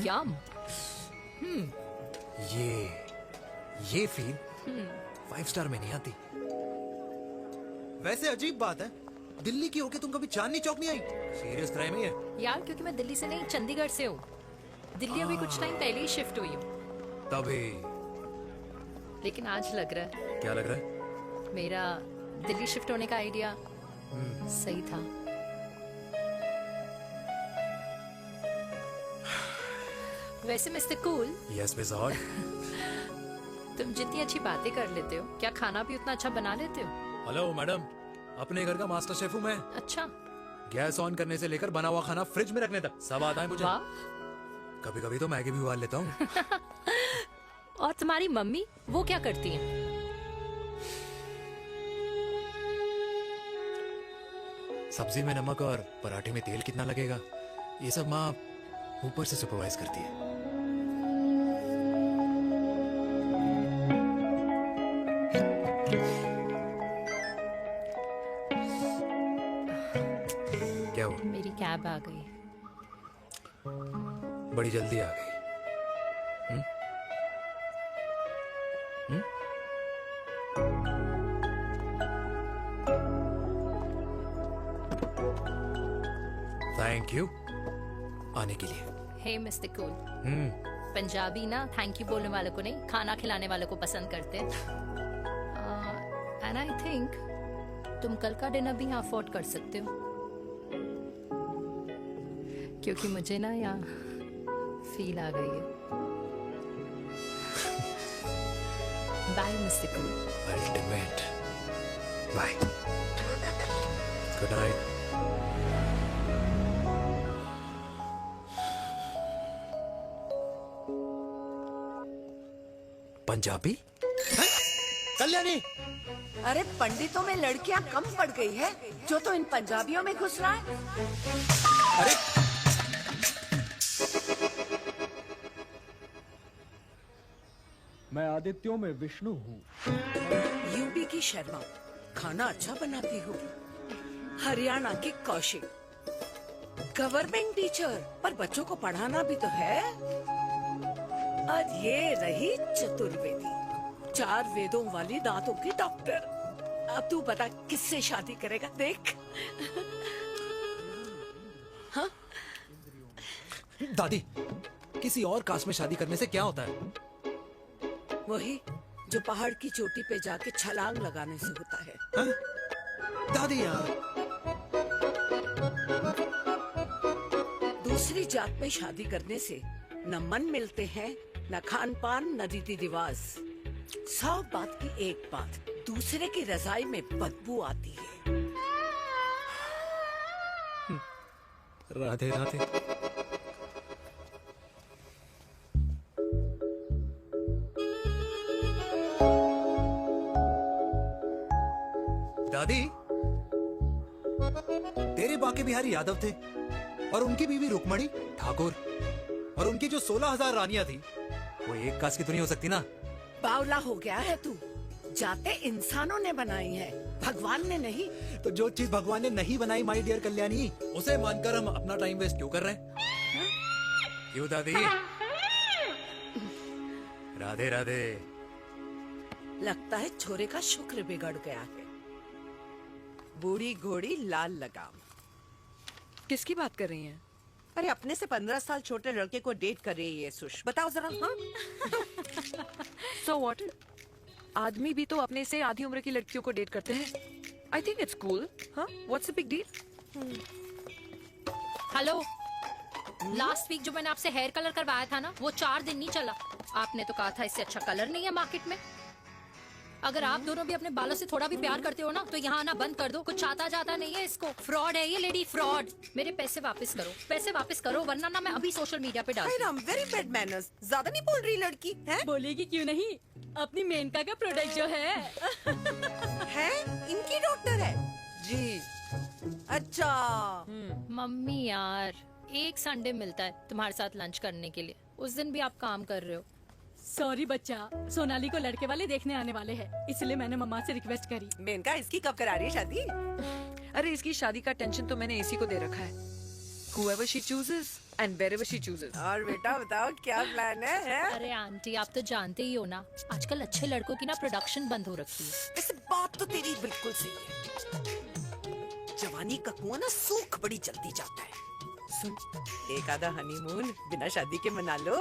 यम। ये फील 5 स्टार में नहीं आती। वैसे अजीब बात है, दिल्ली की होके तुम कभी चांदनी चौक नहीं आई? सीरियस क्राइम ही है यार, क्योंकि मैं दिल्ली से नहीं, चंडीगढ़ से हूँ। दिल्ली अभी कुछ टाइम पहले ही शिफ्ट हुई हूँ। तभी। लेकिन आज लग रहा है, क्या लग रहा है? मेरा दिल्ली शिफ्ट होने का आइडिया सही था। वैसे mister cool, yes miss hot. तुम जितनी अच्छी बातें कर लेते हो, क्या खाना भी उतना अच्छा बना लेते हो? हेलो मैडम, अपने घर का मास्टर शेफ हूँ मैं। अच्छा। गैस ऑन करने से लेकर बना हुआ खाना फ्रिज में रखने तक सब आता है मुझे। वाह। कभी कभी तो मैगी भी उबाल लेता हूँ। और तुम्हारी मम्मी वो क्या करती हैं? सब्जी में नमक और पराठे में तेल कितना लगेगा, ये सब माँ ऊपर से सुपरवाइज करती है। क्या हुआ? मेरी कैब आ गई। बड़ी जल्दी आ गई। थैंक यू आने के लिए। हे मिस्टर कूल, पंजाबी ना थैंक यू बोलने वालों को नहीं, खाना खिलाने वालों को पसंद करते हैं। एंड आई थिंक तुम कल का डिनर भी यहाँ अफोर्ड कर सकते हो, क्योंकि मुझे ना यहाँ फील आ गई है। Bye mister cool. Ultimate. Bye. Good night. Punjabi? Kalyani, अरे पंडितों में लड़कियां कम पड़ गई है जो तो इन पंजाबियों में घुस रहा है। अरे मैं आदित्यों में विष्णु हूँ। यूपी की शर्मा, खाना अच्छा बनाती होगी। हरियाणा की कौशिक, गवर्नमेंट टीचर, पर बच्चों को पढ़ाना भी तो है। और ये रही चतुर्वेदी, 4 वेदों वाली दांतों की डॉक्टर। अब तू बता किससे शादी करेगा? देख। हाँ? दादी, किसी और कास्ट में शादी करने से क्या होता है? वही जो पहाड़ की चोटी पे जाके छलांग लगाने से होता है। हा? दादी यार, दूसरी जात में शादी करने से न मन मिलते हैं, न खान पान, न रीति रिवाज। 100 बात की एक बात, दूसरे की रजाई में बदबू आती है। राधे राधे। दादी, तेरे बाके बिहारी यादव थे और उनकी बीवी रुक्मणी ठाकुर, और उनकी जो 16,000 रानियां थी वो एक कास्ट की तो नहीं हो सकती ना। बावला हो गया है तू। जाते इंसानों ने बनाई है, भगवान ने नहीं। तो जो चीज भगवान ने नहीं बनाई माय डियर कल्याणी, उसे मानकर हम अपना टाइम वेस्ट क्यों कर रहे हैं? क्यों दादी? राधे राधे। लगता है छोरे का शुक्र बिगड़ गया है। बूढ़ी घोड़ी लाल लगाम। किसकी बात कर रही हैं? अरे अपने से 15 साल छोटे लड़के को डेट कर रही है सुश, बताओ जरा। हाँ? So what? आदमी भी तो अपने से आधी उम्र की लड़कियों को डेट करते हैं। I think it's cool. हाँ? What's the big deal? Hello, last week जो मैंने आपसे हेयर कलर करवाया था ना, वो 4 दिन नहीं चला। आपने तो कहा था इससे अच्छा कलर नहीं है मार्केट में। अगर आप दोनों भी अपने बालों से थोड़ा भी प्यार करते हो ना, तो यहाँ आना बंद कर दो। कुछ आता जाता नहीं है इसको। फ्रॉड है ये लेडी, फ्रॉड। मेरे पैसे वापस करो, पैसे वापस करो, वरना ना मैं अभी सोशल मीडिया पे डाल दूँ। Very bad manners. ज्यादा नहीं बोल रही लड़की है? बोलेगी क्यों नहीं? अपनी मेनका का प्रोडक्ट जो है इनकी डॉक्टर है जी। अच्छा। मम्मी यार, एक संडे मिलता है तुम्हारे साथ लंच करने के लिए, उस दिन भी आप काम कर रहे हो। सॉरी बच्चा, सोनाली को लड़के वाले देखने आने वाले हैं, इसलिए मैंने मम्मा से रिक्वेस्ट करी। मेनका, इसकी कब करा रही है शादी? अरे इसकी शादी का टेंशन तो मैंने इसी को दे रखा है। Whoever she chooses and wherever she chooses. और बेटा बताओ क्या प्लान है? अरे आंटी, आप तो जानते ही हो ना, आजकल अच्छे लड़कों की ना प्रोडक्शन बंद हो रखी है। वैसे बात तो तेरी बिल्कुल सही है। जवानी का कुआं ना सूख बड़ी जल्दी जाता है। सुन, एक आधा हनीमून बिना शादी के मना लो।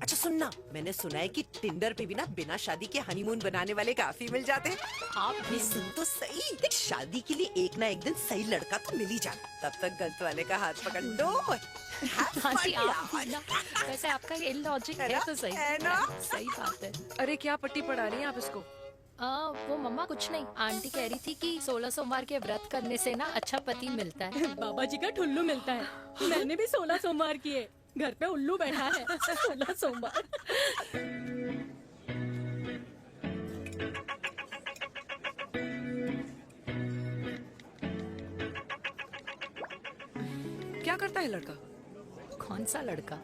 अच्छा सुनना, मैंने सुना है कि टिंडर पे भी ना बिना शादी के हनीमून बनाने वाले काफी मिल जाते हैं। आप ये सुन तो सही, देख शादी के लिए एक ना एक दिन सही लड़का तो मिल ही जाना, तब तक गलत वाले का हाथ पकड़ लो। हाँ जी, आप ना, वैसे आपका ये लॉजिक है तो सही है ना? सही बात है। अरे क्या पट्टी पढ़ा रही हैं आप इसको? वो मम्मा कुछ नहीं, आंटी कह रही थी कि 16 सोमवार के व्रत करने से ना अच्छा पति मिलता है। बाबा जी का ठुल्लू मिलता है। मैंने भी 16 सोमवार किए, घर पे उल्लू बैठा है। 16 सोमवार। क्या करता है लड़का? कौन सा लड़का?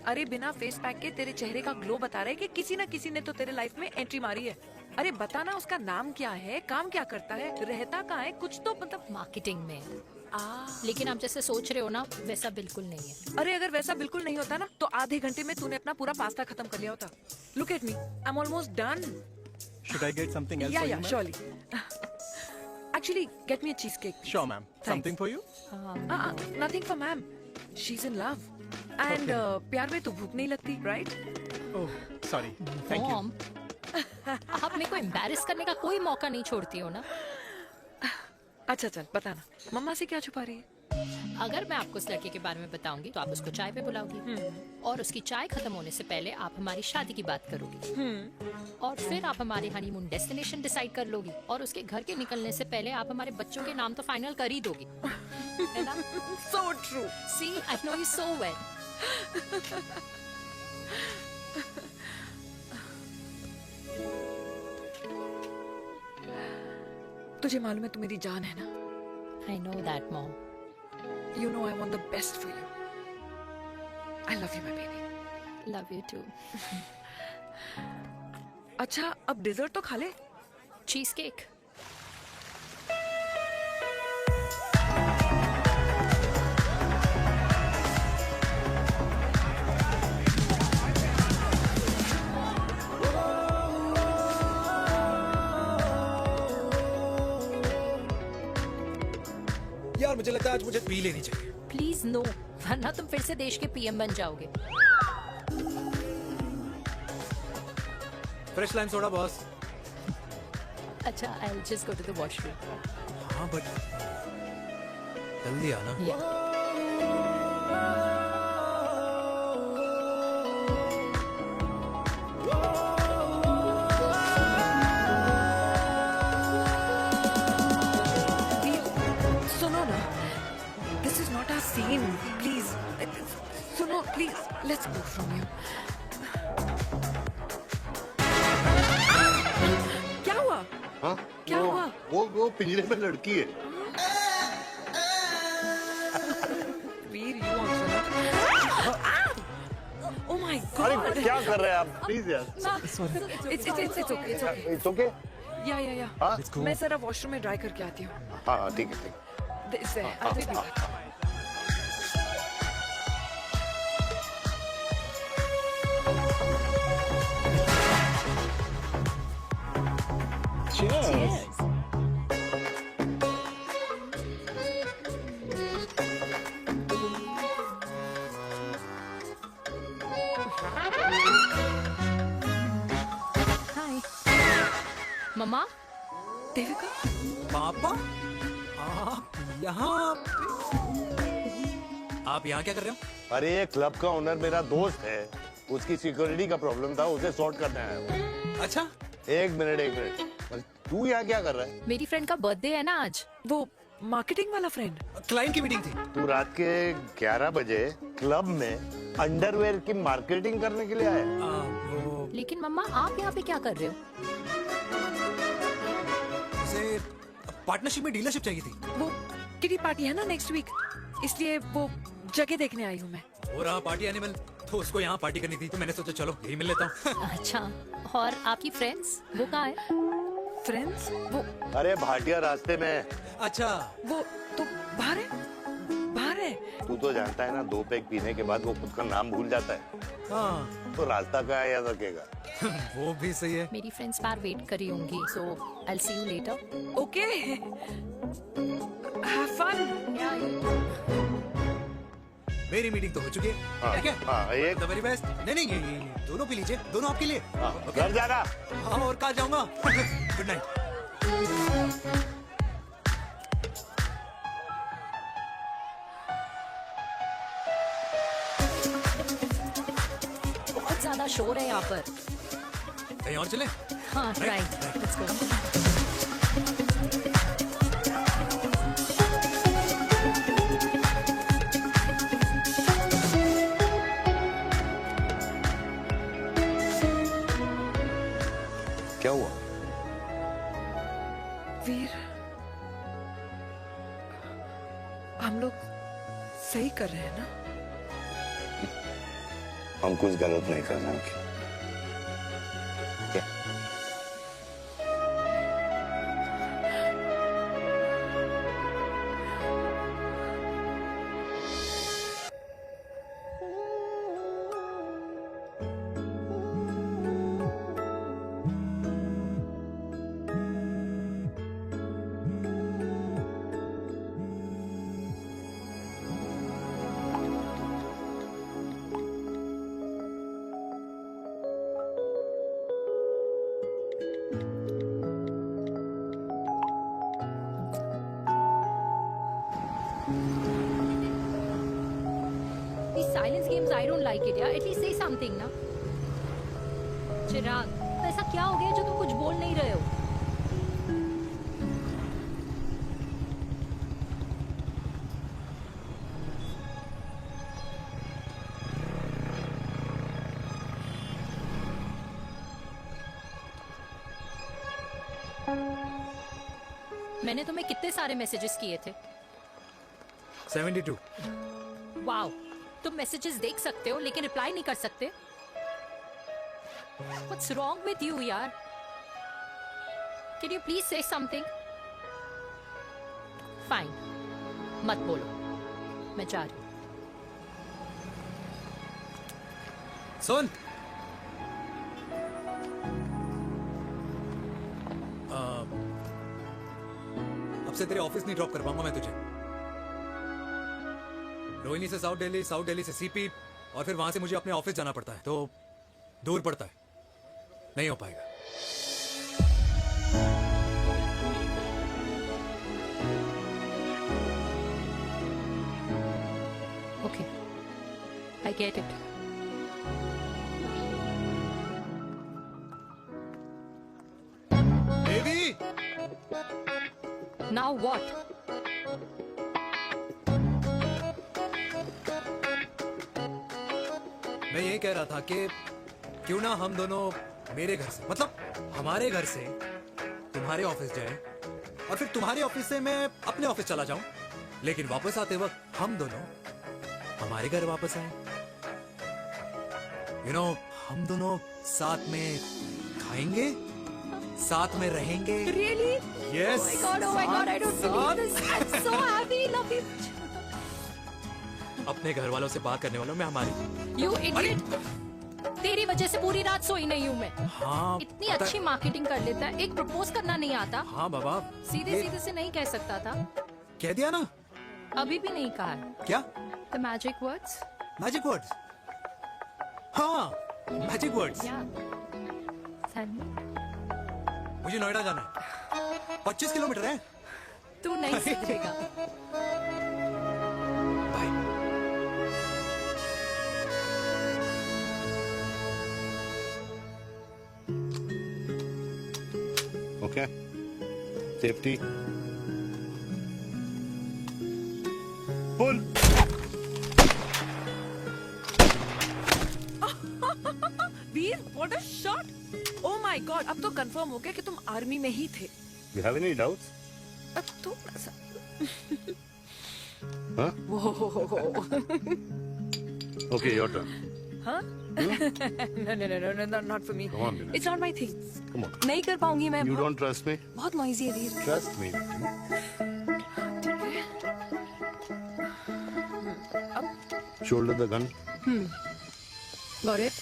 अरे बिना फेस पैक के तेरे चेहरे का ग्लो बता रहे कि किसी ना किसी ने तो तेरे लाइफ में एंट्री मारी है। अरे बताना उसका नाम क्या है, काम क्या करता है, रहता कहाँ है, कुछ तो मतलब। मार्केटिंग में। लेकिन आप जैसे सोच रहे हो ना, वैसा बिल्कुल नहीं है। अरे अगर वैसा बिल्कुल नहीं होता ना तो आधे घंटे में तूने अपना पूरा पास्ता खत्म कर लिया होता। Look at me, I am almost done. Should I get something else Yeah, for you, yeah, ma'am? surely. Actually, get me a cheesecake. Sure, ma'am. Something for you? Nothing for ma'am. She's in love. And प्यार में तो भूख नहीं लगती, right? Oh, sorry. Thank you. Mom, आप मेरे को एम्बैरेस करने का कोई मौका नहीं छोड़ती हो ना। अच्छा चल बताना, मम्मा से क्या छुपा रही है? अगर मैं आपको उस लड़के के बारे में बताऊंगी तो आप उसको चाय पे बुलाओगी, और उसकी चाय खत्म होने से पहले आप हमारी शादी की बात करोगी, और फिर आप हमारे हनीमून डेस्टिनेशन डिसाइड कर लोगी, और उसके घर के निकलने से पहले आप हमारे बच्चों के नाम तो फाइनल कर ही दोगी, है ना? So true. See, I know you so well. तुझे मालूम है तू मेरी जान है ना? I know that, Mom. You know I want the best for you. I love you, my baby. Love you too. अच्छा अब डिजर्ट तो खा ले। Cheese cake. यार मुझे लगता है आज मुझे पी लेनी चाहिए। प्लीज नो, वरना तुम फिर से देश के पीएम बन जाओगे। Fresh lime soda boss. अच्छा, I'll just go to the washroom. हाँ बट जल्दी आना। सुनो ना, this is not our scene. Please, सुनो please. Let's go from here. क्या हुआ? हाँ? क्या हुआ? वो पिंजरे में लड़की है। वीर, you also know. Oh my God. अरे क्या कर रहे हैं आप? प्लीज यार। It's okay. It's okay. It's okay? या हाँ? मैं जरा वॉशरूम में ड्राई करके आती हूँ। हाँ ठीक है। This है, I'll be back. Cheers. हाय मम्मा। देविका, पापा, आप यहाँ क्या कर रहे हो? अरे ये क्लब का ओनर मेरा दोस्त है, उसकी सिक्योरिटी का प्रॉब्लम था, उसे सॉर्ट करने आया हूँ। अच्छा, एक मिनट। तू यहाँ क्या कर रहा है? मेरी फ्रेंड का बर्थडे है ना आज। वो मार्केटिंग वाला फ्रेंड। क्लाइंट की मीटिंग थी। तू रात के 11 बजे क्लब में अंडरवेयर की मार्केटिंग करने के लिए आया? लेकिन मम्मा आप यहाँ पे क्या कर रहे हो? उसे पार्टनरशिप में डीलरशिप चाहिए थी। वो किटी पार्टी है ना नेक्स्ट वीक, इसलिए वो जगह देखने आई हूँ मैं। वो रहा पार्टी एनिमल, तो उसको यहाँ पार्टी करनी थी, तो मैंने सोचा चलो यही मिल लेता हूँ। अच्छा, और आपकी फ्रेंड्स वो कहाँ है? फ्रेंड्स वो अरे भाटिया रास्ते में। अच्छा, वो तो बाहर है। तू तो जानता है ना, 2 पैक पीने के बाद वो खुद का नाम भूल जाता है। हाँ। तो रास्ता का याद रखेगा। वो भी सही है। मेरी फ्रेंड्स बाहर वेट कर रही होंगी, so I'll see you later. Okay. Have fun. मेरी मेरी मीटिंग तो हो चुकी है हाँ, ठीक है हाँ, एक द वेरी बेस्ट। नहीं नहीं दोनों पी लीजिए, दोनों आपके लिए। घर जाना। हाँ और कहाँ जाऊंगा। Good night. बहुत ज्यादा शोर है यहाँ पर। कहीं और चले। हाँ राइट, लेट्स गो। क्या हुआ? वीर, हम लोग सही कर रहे हैं ना? हम कुछ गलत नहीं कर रहे हैं। These silence games, I don't like it, यार। At least say something ना। चिराग, तो ऐसा क्या हो गया जो तुम कुछ बोल नहीं रहे हो? मैंने तुम्हें कितने सारे मैसेजेस किए थे? 72। वाओ, तुम मैसेजेस देख सकते हो लेकिन रिप्लाई नहीं कर सकते? What's wrong with you, यार? Can you please say something? Fine, मत बोलो, मैं जा रही हूँ। सुन, अब से तेरे ऑफिस नहीं ड्रॉप कर पाऊंगा मैं तुझे। रोहिणी से साउथ दिल्ली से सीपी, और फिर वहां से मुझे अपने ऑफिस जाना पड़ता है, तो दूर पड़ता है, नहीं हो पाएगा। Okay, I get it. Devi! Now what? मैं ये कह रहा था कि क्यों ना हम दोनों मेरे घर से, मतलब हमारे घर से तुम्हारे ऑफिस जाएं, और फिर तुम्हारे ऑफिस से मैं अपने ऑफिस चला जाऊं, लेकिन वापस आते वक्त हम दोनों हमारे घर वापस आए। यू नो, हम दोनों साथ में खाएंगे, साथ में रहेंगे। Really? Yes. Oh my God, I don't believe this. I'm so happy, love you. अपने घर वालों से बात करने वालों में हमारी। You idiot. तेरी वजह से पूरी रात सोई नहीं हूँ मैं। हाँ, इतनी अच्छी मार्केटिंग कर लेता है, एक प्रपोज करना नहीं आता। हाँ बाबा, सीधे सीधे से नहीं कह सकता था। कह दिया ना। अभी भी नहीं कहा है। क्या? The magic words. Magic words? हाँ, मैजिक वर्ड्स। मुझे नोएडा जाना है, 25 किलोमीटर है। तू नहीं सीखेगा। Okay. Safety. Pull. Veer, what a shot! Oh my God, अब तो कंफर्म हो गया कि तुम आर्मी में ही थे। You have any doubts? अब तो Huh? Whoa. Okay, your turn. Huh? No, not for me. Come on, Vinay. It's not my thing. Come on. नहीं कर पाऊंगी मैं। You don't trust me? बहुत noisy है वीर। Trust me. Shoulder the gun. Got it.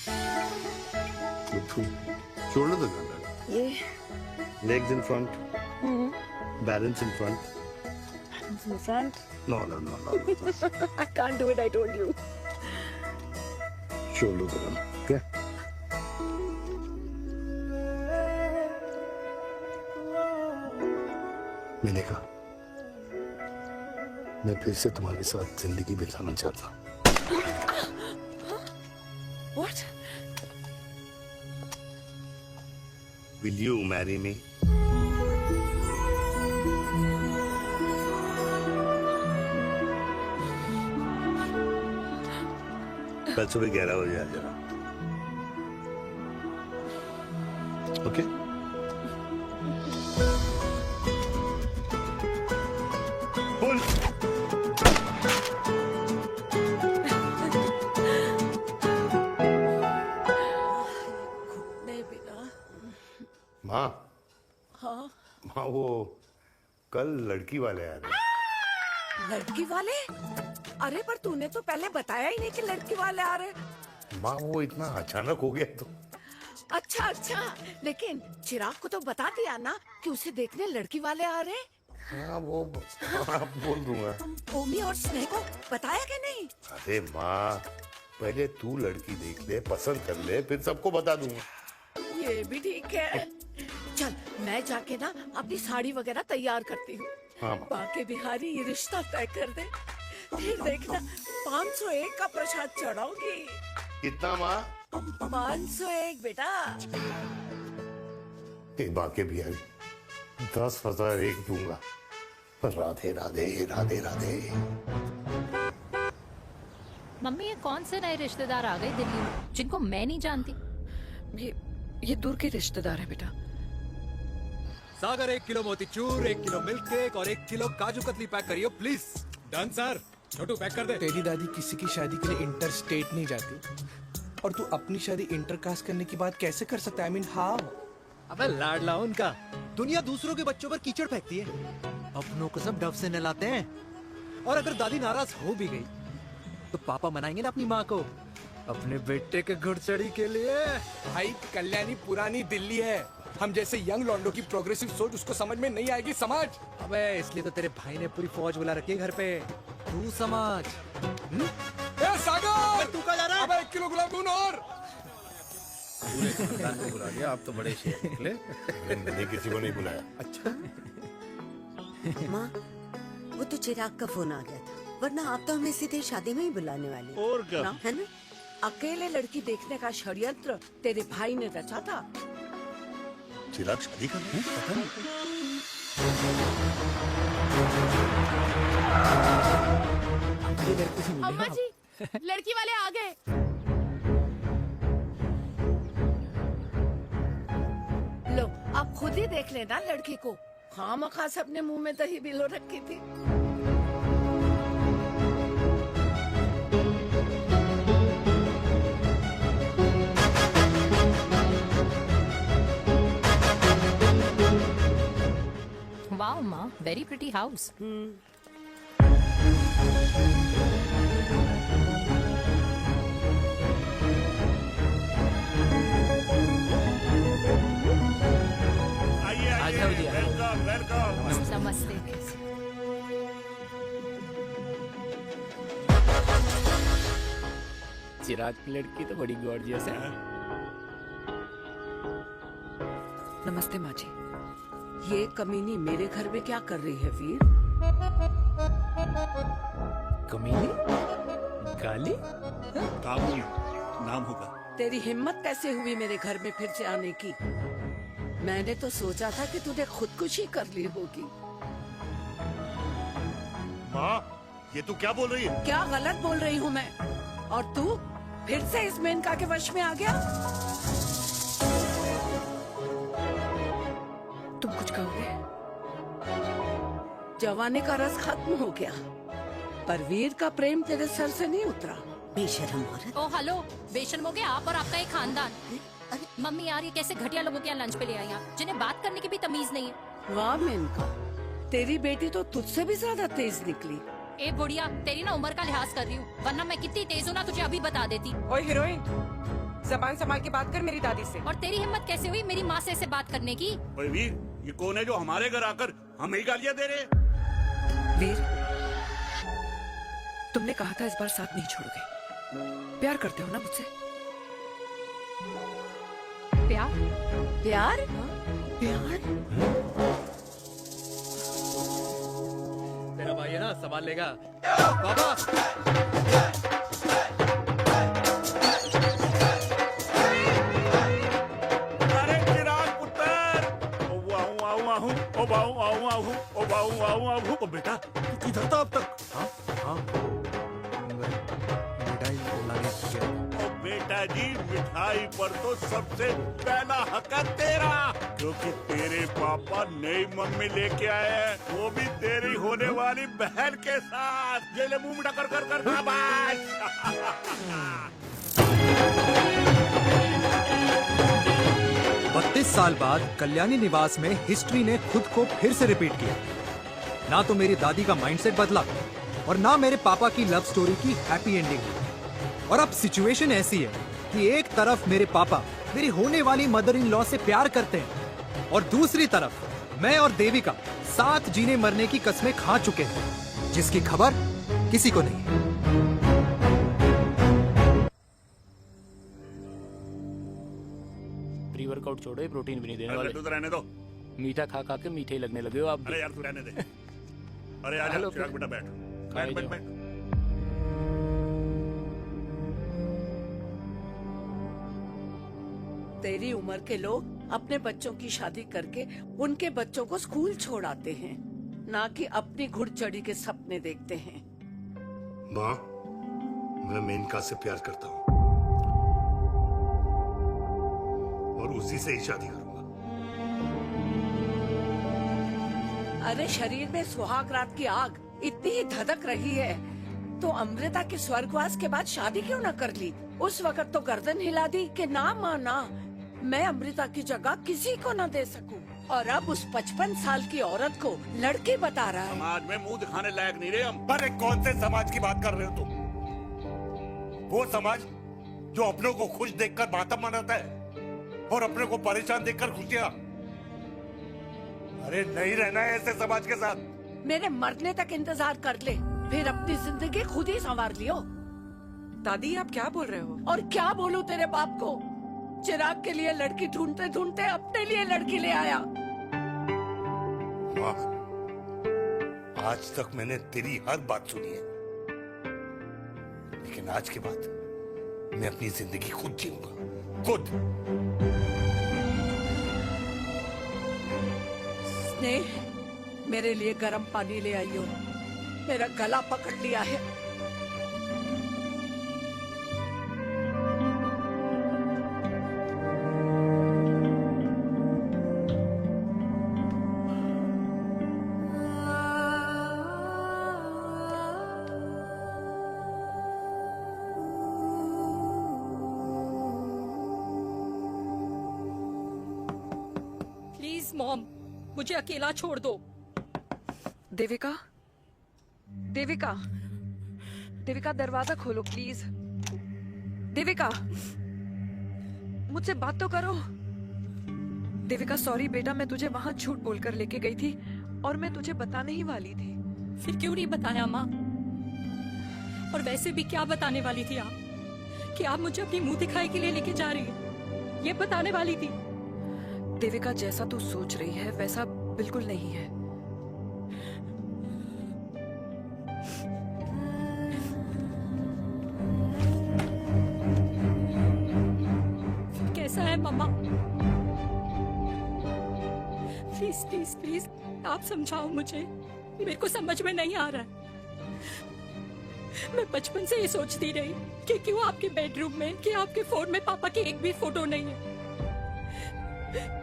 Look through. Shoulder the gun. ये Legs in front. Balance in front. arms in front. No. I can't do it, I told you. Shoulder down. Okay. मैंने कहा मैं फिर से तुम्हारे साथ जिंदगी बिताना चाहता हूँ। What? Will you marry me? कल सुबह 11 बजे आ जाना। ओके? बोल। नहीं बेटा। माँ, हाँ। माँ वो कल लड़की वाले आ रहे। लड़की वाले? अरे पर तूने तो पहले बताया ही नहीं कि लड़की वाले आ रहे। माँ वो इतना अचानक हो गया तो। अच्छा, लेकिन चिराग को तो बता दिया ना कि उसे देखने लड़की वाले आ रहे। हाँ वो बोल दूंगा। ओमी और स्नेह को बताया कि नहीं? अरे माँ पहले तू लड़की देख ले, पसंद कर ले, फिर सबको बता दूंगा। ये भी ठीक है। चल मैं जाके ना अपनी साड़ी वगैरह तैयार करती हूँ। हाँ। बाकी बिहारी ये रिश्ता तय कर दे, फिर देखना 501 का प्रसाद चढ़ाऊंगी। कितना माँ? 501 बेटा। बाकी बिहारी 10,001 दूंगा। राधे राधे राधे राधे। मम्मी ये कौन से नए रिश्तेदार आ गए दिल्ली में जिनको मैं नहीं जानती? ये दूर के रिश्तेदार है बेटा। सागर 1 किलो मोतीचूर, 1 किलो मिल्क केक और 1 किलो काजू कतली पैक करियो please. Done sir. Chhotu pack कर दे। तेरी दादी किसी की शादी के लिए इंटर स्टेट नहीं जाती और तू अपनी शादी इंटर कास्ट करने की बात कैसे कर सकता है? I mean how? अबे लाडला उनका। दुनिया दूसरों के बच्चों पर कीचड़ फेंकती है, अपनों को सब डब से नहलाते हैं। और अगर दादी नाराज हो भी गई तो पापा मनाएंगे ना अपनी माँ को अपने बेटे के घुड़चड़ी के लिए। भाई कल्याणी पुरानी दिल्ली है, हम जैसे यंग लॉन्डो की प्रोग्रेसिव सोच उसको समझ में नहीं आएगी। समझ? अबे इसलिए तो तेरे भाई ने पूरी फौज बुला रखी है घर पे, तू समझ। ए सागर तू कहाँ जा रहा है? अबे 1 किलो गुलाब जामुन और। पूरे खानदान को बुला लिया, आप तो बड़े शेर निकले। मैंने किसी को नहीं बुलाया। अच्छा माँ वो तो चिराग का फोन आ गया था, वरना आप तो हमें सीधे शादी में ही बुलाने वाले। और क्या? है ना? अकेले लड़की देखने का षड्यंत्र तेरे भाई ने रचा था। चिराग शादी कर रहे हैं? पता नहीं। अम्मा जी लड़की वाले आ गए। लो अब खुद ही देख लेना लड़की को। खामखा से अपने मुंह में दही बिलो रखी थी। वाओ माँ, वेरी प्रिटी हाउस। आइए वेलकम वेलकम। नमस्ते। चिराग की लड़की तो बड़ी गॉर्जियस है। नमस्ते माँ जी। ये कमीनी मेरे घर में क्या कर रही है वीर? कमीनी? गाली? काबू नाम होगा। तेरी हिम्मत कैसे हुई मेरे घर में फिर से आने की? मैंने तो सोचा था कि तूने खुदकुशी कर ली होगी। माँ ये तू क्या बोल रही है? क्या गलत बोल रही हूँ मैं? और तू फिर से इस मेनका के वश में आ गया? तुम कुछ कहोगे? जवानी का रस खत्म हो गया, पर वीर का प्रेम तेरे सर से नहीं उतरा। बेशरम औरत। ओ हेलो, बेशर्म हो गए आप और आपका एक खानदान। मम्मी यार ये कैसे घटिया लोगों के यहाँ लंच पे ले आई आप, जिन्हें बात करने की भी तमीज नहीं है। वाह मेनका, तेरी बेटी तो तुझसे भी ज्यादा तेज निकली। ए बुढ़िया, तेरी ना उम्र का लिहाज कर रही हूँ, वरना मैं कितनी तेज हूँ ना तुझे अभी बता देती। ओए हीरोइन, जबान संभाल के बात कर मेरी दादी से। और तेरी हिम्मत कैसे हुई मेरी माँ से ऐसे बात करने की? वीर ये कौन है जो हमारे घर आकर हमें ही गालियाँ दे रहे हैं? वीर, तुमने कहा था इस बार साथ नहीं छोड़ोगे। प्यार करते हो ना मुझसे? प्यार? प्यार? प्यार? तेरा भाई है ना, संभाल लेगा। बाबा ओ बेटा, तू किधर था अब तक? मिठाई लाने गया। ओ बेटा जी, मिठाई पर तो सबसे पहला हक है तेरा, क्योंकि तेरे पापा नई मम्मी लेके आए हैं, वो भी तेरी होने वाली बहन के साथ। ये ले मुंह मीठा कर कर कर शाबाश। 32 साल बाद कल्याणी निवास में हिस्ट्री ने खुद को फिर से रिपीट किया। ना तो मेरी दादी का माइंडसेट बदला और ना मेरे पापा की लव स्टोरी की हैप्पी एंडिंग हुई। और अब सिचुएशन ऐसी है कि एक तरफ मेरे पापा मेरी होने वाली मदर इन लॉ से प्यार करते हैं और दूसरी तरफ मैं और देविका साथ जीने मरने की कस्में खा चुके हैं, जिसकी खबर किसी को नहीं है। प्री वर्कआउट छोड़ो, ये प्रोटीन भी नहीं देने वाले। तू तो रहने दो। मीठा खा खा के मीठे ही लगने लगे हो आप भी। अरे यार तू रहने दे। अरे आजा चिराग बेटा, बैठ बैठ बैठ बैठ। तेरी उम्र के लोग अपने बच्चों की शादी करके उनके बच्चों को स्कूल छोड़ आते हैं, ना कि अपनी घुड़चढ़ी के सपने देखते हैं। माँ, मैं मेनका से प्यार करता हूँ और उसी से ही शादी करूंगा। अरे शरीर में सुहाग रात की आग इतनी ही धधक रही है तो अमृता के स्वर्गवास के बाद शादी क्यों न कर ली? उस वक्त तो गर्दन हिला दी कि ना माना, मैं अमृता की जगह किसी को न दे सकूं। और अब उस 55 साल की औरत को लड़की बता रहा है। समाज में मुंह दिखाने लायक नहीं रहे हम। अरे कौन से समाज की बात कर रहे हो तुम? वो समाज जो अपनों को खुश देखकर मातम मनाता है और अपने को परेशान देखकर खुशियां। अरे नहीं रहना है ऐसे समाज के साथ। मेरे मरने तक इंतजार कर ले, फिर अपनी जिंदगी खुद ही संवार लियो। दादी, आप क्या बोल रहे हो? और क्या बोलूं तेरे बाप को? चिराग के लिए लड़की ढूंढते ढूंढते अपने लिए लड़की ले आया। माँ, आज तक मैंने तेरी हर बात सुनी है, लेकिन आज के बाद मैं अपनी जिंदगी खुद जीऊंगा, खुद। स्नेह, मेरे लिए गर्म पानी ले आइयो, मेरा गला पकड़ लिया है। प्लीज मॉम, मुझे अकेला छोड़ दो। देविका, देविका, देविका दरवाजा खोलो प्लीज। देविका, मुझसे बात तो करो। देविका सॉरी बेटा, मैं तुझे वहां झूठ बोलकर लेके गई थी और मैं तुझे बताने ही वाली थी। फिर क्यों नहीं बताया माँ? और वैसे भी क्या बताने वाली थी आप? कि आप मुझे अपनी मुंह दिखाई के लिए लेके जा रही है, ये बताने वाली थी। देविका, जैसा तू सोच रही है वैसा बिल्कुल नहीं है। कैसा है मम्मा? प्लीज प्लीज प्लीज आप समझाओ मुझे, मेरे को समझ में नहीं आ रहा है। मैं बचपन से ये सोचती रही कि क्यों आपके बेडरूम में, कि आपके फोन में पापा की एक भी फोटो नहीं है,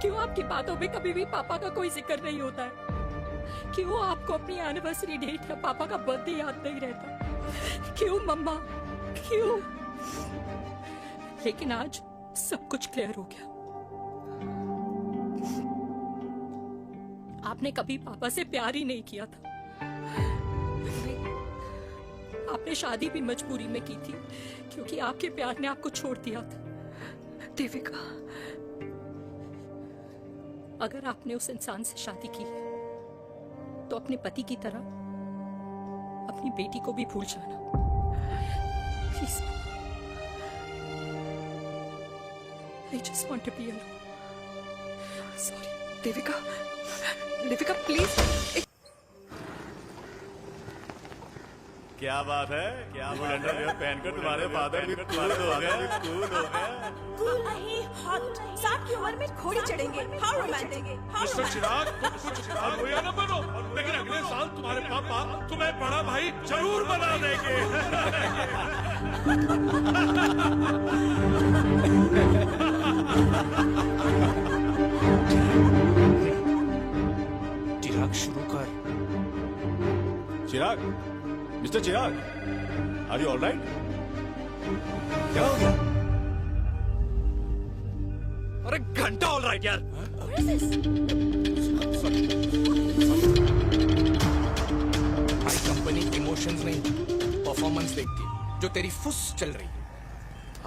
क्यों आपकी बातों में कभी भी पापा का कोई जिक्र नहीं होता है, क्यों आपको अपनी एनिवर्सरी डेट या पापा का बर्थडे याद नहीं रहता, क्यों मम्मा, क्यों? लेकिन आज सब कुछ क्लियर हो गया। आपने कभी पापा से प्यार ही नहीं किया था। आपने शादी भी मजबूरी में की थी क्योंकि आपके प्यार ने आपको छोड़ दिया था। देविका, अगर आपने उस इंसान से शादी की है तो अपने पति की तरह अपनी बेटी को भी भूल जाना please. I just want to be alone. Sorry, Devika, Devika please. क्या बात है, क्या बात है, पहनकर तुम्हारे फादर भी कूल हो गए, कूल हो गए। हॉट 60 की उम्र में घोड़ी चढ़ेंगे, हाउ रोमांटिक। मिस्टर चिराग, कुछ हुआ ना बनो, लेकिन अगले साल तुम्हारे पापा तुम्हें बड़ा भाई जरूर बना देंगे। चिराग शुरू कर। Chirag, mister Chirag, are you alright? क्या हो गया? अरे घंटा ऑलराइट यार। भाई कंपनी इमोशंस नहीं, परफॉर्मेंस देखती है, जो तेरी फुस चल रही है।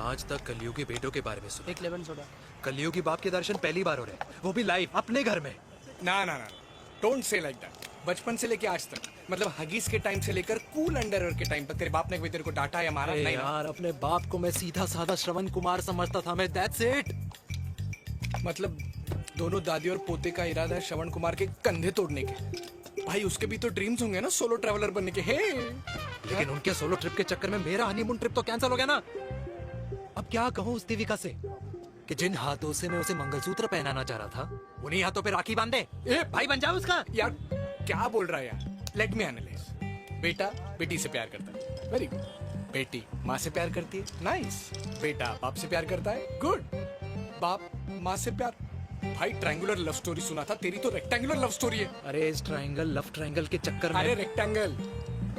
आज तक कलयुग के बेटों के बारे में सुना। एक लेमन सोडा। कलयुगी बाप के दर्शन पहली बार हो रहे हैं, वो भी लाइव अपने घर में। ना ना ना, डोंट से लाइक दैट। बचपन से लेके आज तक, मतलब हगीज के टाइम से लेकर कूल अंडरवेयर के टाइम तक तेरे बाप ने कभी तेरे को डांटा या मारा? नहीं यार, अपने बाप को मैं सीधा साधा श्रवण कुमार समझता था मैं, दैट्स इट। मतलब दोनों दादी और पोते का इरादा है श्रवण कुमार के कंधे तोड़ने के। भाई उसके भी तो ड्रीम्स होंगे ना सोलो ट्रैवलर बनने के। हे लेकिन उनके सोलो ट्रिप के चक्कर में मेरा हनीमून ट्रिप तो कैंसिल हो गया ना। अब क्या कहूँ उस देविका से कि जिन हाथों से मैं उसे मंगलसूत्र पहनाना चाह रहा था, उन्हीं हाथों पे राखी बांध दे। भाई बन जाओ उसका। यार क्या बोल रहा है यार? Let me analyse. बेटा बेटी से प्यार करता है, वेरी गुड। बेटी माँ से प्यार करती है, नाइस। बेटा बाप से प्यार करता है, गुड। बाप माँ से प्यार। भाई ट्रायंगुलर लव स्टोरी सुना था, तेरी तो रेक्टेंगुलर लव स्टोरी है। अरे इस ट्रायंगल लव ट्रायंगल के चक्कर में, अरे रेक्टेंगल,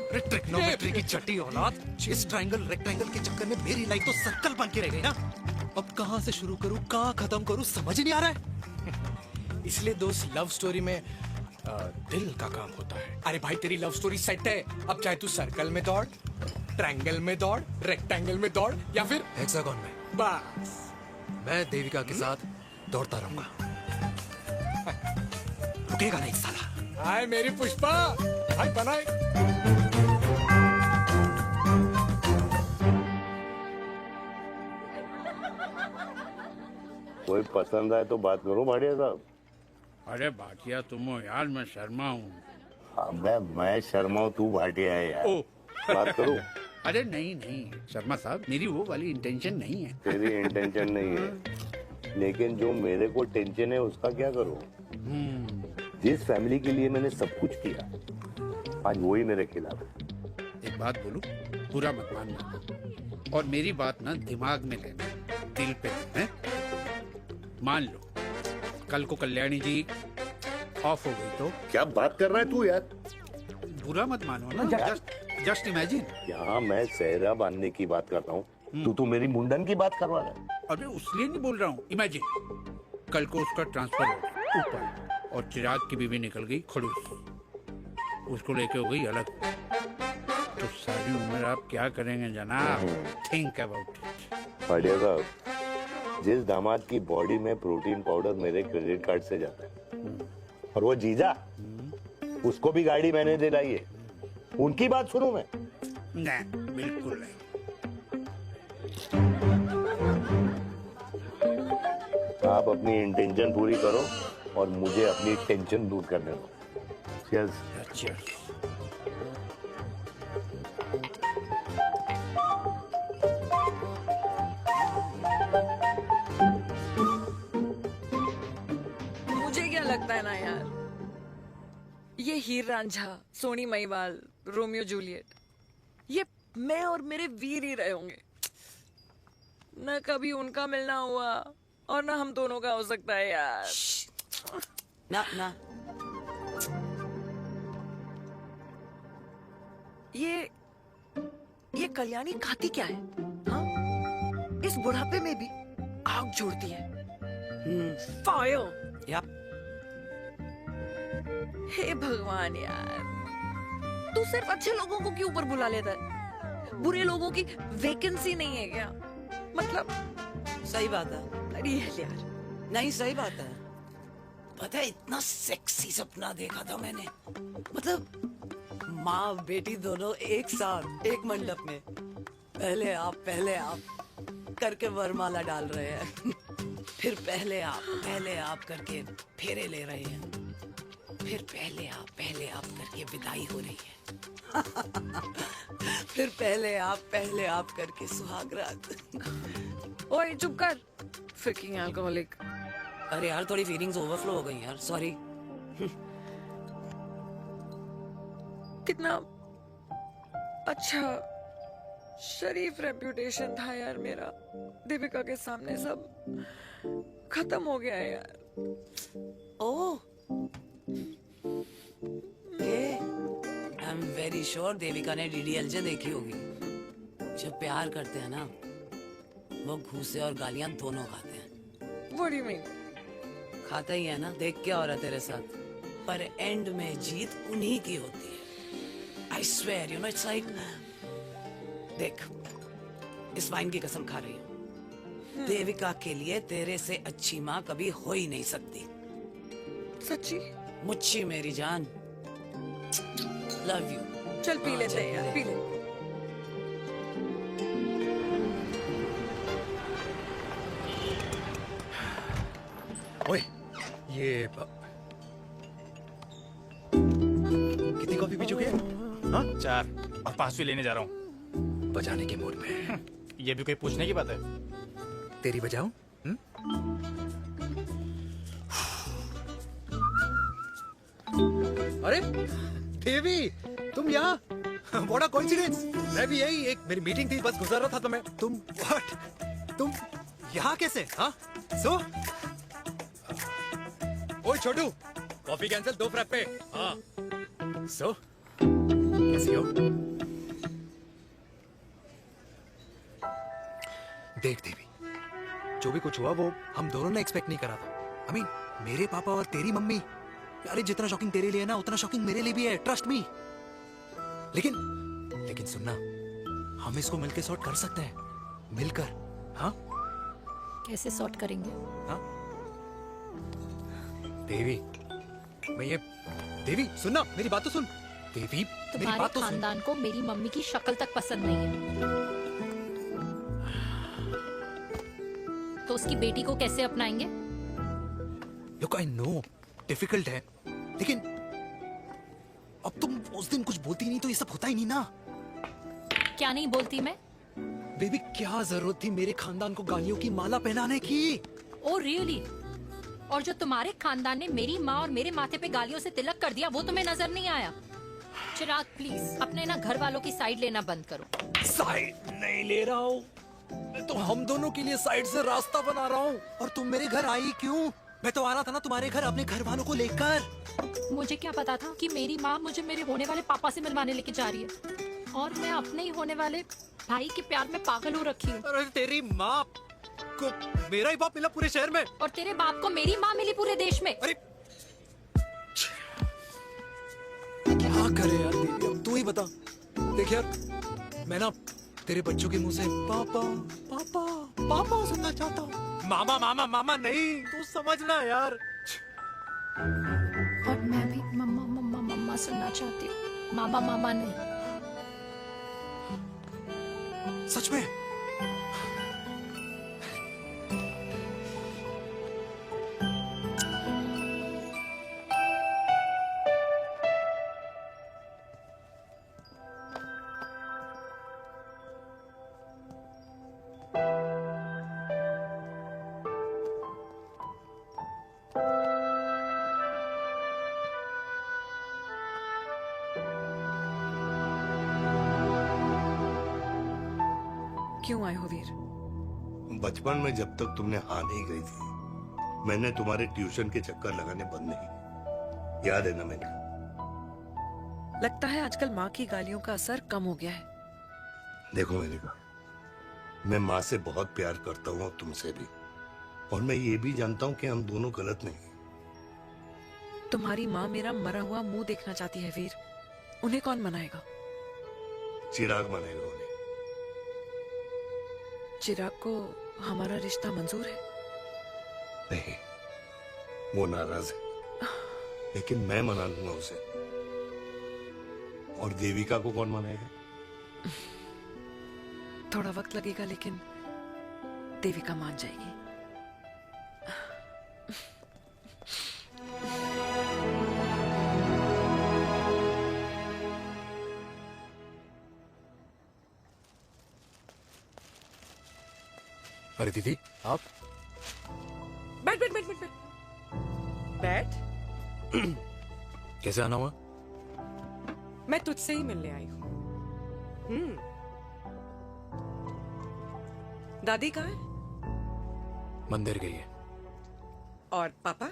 अरे ट्रिग्नोमेट्री की छठी औलाद, इस ट्रायंगल रेक्टेंगल के चक्कर में मेरी लाइफ तो सर्कल बन के रह गई ना। अब कहाँ से शुरू करूँ, कहाँ खत्म करूँ, समझ ही नहीं आ रहा है। इसलिए दोस्त लव स्टोरी में दिल का काम होता है। अरे भाई तेरी लव स्टोरी सेट है, अब चाहे तू सर्कल में दौड़, ट्रायंगल में दौड़, रेक्टेंगल में दौड़ या फिर हेक्सागन में, बस मैं देविका के साथ दौड़ता रहूंगा। रुकेगा नहीं साला। हाय मेरी पुष्पा, हाय बनाए। कोई पसंद आए तो बात करो भाटिया साहब। अरे भाटिया तुम हो यार, मैं शर्मा हूँ। अबे मैं शर्मा हूँ, तू भाटिया है यार। बात करो। अरे नहीं नहीं शर्मा साहब, मेरी वो वाली इंटेंशन नहीं है। तेरी इंटेंशन नहीं है, लेकिन जो मेरे को टेंशन है उसका क्या करूँ? जिस फैमिली के लिए मैंने सब कुछ किया, आज वही मेरे खिलाफ है। एक बात बोलूं, बुरा मत मानना, और मेरी बात ना दिमाग में लेना, दिल पे है। मान लो कल को कल्याणी जी ऑफ हो गई तो? क्या बात कर रहा है तू यार? बुरा मत मानो ना, जस्ट इमेजिन। यहाँ मैं सेहरा बांधने की बात कर रहा हूँ, तू मेरी मुंडन की बात करवा रहा है। अरे उसलिए नहीं बोल रहा हूँ, इमेजिन कल को उसका ट्रांसफर हो ऊपर और चिराग की बीवी निकल गई खड़ूस, उसको लेके हो गई अलग, तो सारी उम्र आप क्या करेंगे जनाब? Think about it. भाटिया साहब, जिस दामाद की बॉडी में प्रोटीन पाउडर मेरे क्रेडिट कार्ड से जाता है, और वो जीजा, उसको भी गाड़ी मैंने दिलाई है, उनकी बात सुनूं मैं? नहीं, बिल्कुल नहीं। आप अपनी इंटेंशन पूरी करो और मुझे अपनी टेंशन दूर करने दो। Cheers. Cheers. मुझे क्या लगता है ना यार, ये हीर रांझा, सोनी महिवाल, रोमियो जूलियट, ये मैं और मेरे वीर ही रहे होंगे। न कभी उनका मिलना हुआ और ना हम दोनों का हो सकता है यार। ना ना, ये कल्याणी खाती क्या है? हाँ? इस बुढ़ापे में भी आग जोड़ती है। फायर। यप। हे भगवान यार, तू सिर्फ अच्छे लोगों को क्यों ऊपर बुला लेता है? बुरे लोगों की वैकेंसी नहीं है क्या? मतलब सही बात है। अरे यार, नहीं सही बात है। पता है इतना सेक्सी सपना देखा था मैंने, मतलब माँ बेटी दोनों एक साथ एक मंडप में पहले आप करके वरमाला डाल रहे हैं। फिर पहले आप करके फेरे ले रहे हैं। फिर पहले आप करके विदाई हो रही है। फिर पहले आप करके सुहाग रात। ओए चुप कर, फ्रिकिंग अल्कोहलिक। अरे यार थोड़ी फीलिंग्स ओवरफ्लो हो गई यार, सॉरी। कितना अच्छा शरीफ रेप्यूटेशन था यार मेरा, दीपिका के सामने सब खत्म हो गया है यार। Oh, I am very sure Devika ने डीडीएलजे देखी होगी। जब प्यार करते हैं ना, वो घूसे और गालियां दोनों खाते हैं। What do you mean? खाता ही है ना, देख क्या हो रहा है तेरे साथ। पर एंड में जीत उन्हीं की होती है। I swear, you know, it's like, देख, इस वाइन की कसम खा रही हूँ। देविका के लिए तेरे से अच्छी माँ कभी हो ही नहीं सकती। सच्ची? मुच्छी मेरी जान। Love you. चल पी लेते हैं यार, पी ले। ओए, ये कितनी कॉफी पी चुके हैं? हाँ? 4 और 5वीं लेने जा रहा हूँ। बजाने के मूड में। ये भी कोई पूछने की बात है? तेरी बजाऊं? अरे देवी, तुम यहाँ? What a coincidence! मैं भी यही, एक मेरी मीटिंग थी, बस गुजर रहा था तो मैं। तुम यहाँ कैसे? हाँ? ओए छोटू, कॉफी कैंसिल, 2 फ्रैप पे। हाँ। कैसी हो? देख देवी, जो भी कुछ हुआ वो हम दोनों ने एक्सपेक्ट नहीं करा था। I mean, मेरे पापा और तेरी मम्मी, अरे जितना शॉकिंग तेरे लिए ना, उतना शॉकिंग मेरे लिए भी है, ट्रस्ट मी। लेकिन सुनना, हम इसको मिलकर सॉर्ट कर सकते हैं, मिलकर। हाँ? कैसे सॉर्ट करेंगे? हाँ? देवी, देवी सुनना, मेरी बात तो सुन। देवी, मेरी तुम्हारे बात तो सुन। खानदान को मेरी मम्मी की शक्ल तक पसंद नहीं है, तो उसकी बेटी को कैसे अपनाएंगे? Look, I know, डिफिकल्ट है, लेकिन अब तुम उस दिन कुछ बोलती नहीं तो ये सब होता ही नहीं ना। क्या नहीं बोलती मैं? बेबी, क्या जरूरत थी मेरे खानदान को गालियों की माला पहनाने की? Oh really? और जो तुम्हारे खानदान ने मेरी माँ और मेरे माथे पे गालियों से तिलक कर दिया, वो तुम्हें नजर नहीं आया? चिराग प्लीज अपने ना घर वालों की साइड लेना बंद करो। साइड नहीं ले रहा हूँ, मैं तो हम दोनों के लिए साइड से रास्ता बना रहा हूँ। और तुम मेरे घर आई क्यों? मैं तो आ रहा था ना तुम्हारे घर अपने घर वालों को लेकर। मुझे क्या पता था कि मेरी माँ मुझे मेरे होने वाले पापा से मिलवाने लेके जा रही है, और मैं अपने ही होने वाले भाई के प्यार में पागल हो रखी हूँ। अरे तेरी माँ को मेरा ही बाप मिला पूरे शहर में, और तेरे बाप को मेरी माँ मिली पूरे देश में। अरे क्या करे यार दीदी, अब तू ही बता। देख यार, मैं ना तेरे बच्चों के मुंह से पापा पापा पापा सुनना चाहता हूँ। मामा मामा मामा नहीं, तू समझना यार। और मैं भी मम्मा मम्मा मम्मा सुनना चाहती हूँ, मामा मामा नहीं। सच में? क्यों आए हो वीर? बचपन में जब तक तुमने हाँ नहीं गई थी, मैंने तुम्हारे ट्यूशन के चक्कर लगाने बंद नहीं, याद है ना मैंने? लगता है आजकल माँ की गालियों का असर कम हो गया है। देखो मैंने कहा, मैं माँ से बहुत प्यार करता हूँ और तुमसे भी, और मैं ये भी जानता हूँ कि हम दोनों गलत नहीं। तुम्हारी माँ मेरा मरा हुआ मुंह देखना चाहती है वीर, उन्हें कौन मनाएगा? चिराग मनाएगा उन्हें। चिराग को हमारा रिश्ता मंजूर है? नहीं, वो नाराज है, लेकिन मैं मना लूंगा उसे। और देविका को कौन मनाएगा? थोड़ा वक्त लगेगा लेकिन देविका मान जाएगी। अरे दीदी आप बैठ बैठ बैठ बैठ बैठ बैठ। कैसे आना हुआ? मैं तुझसे ही मिलने आई हूँ। दादी कहाँ है? मंदिर गई है। और पापा?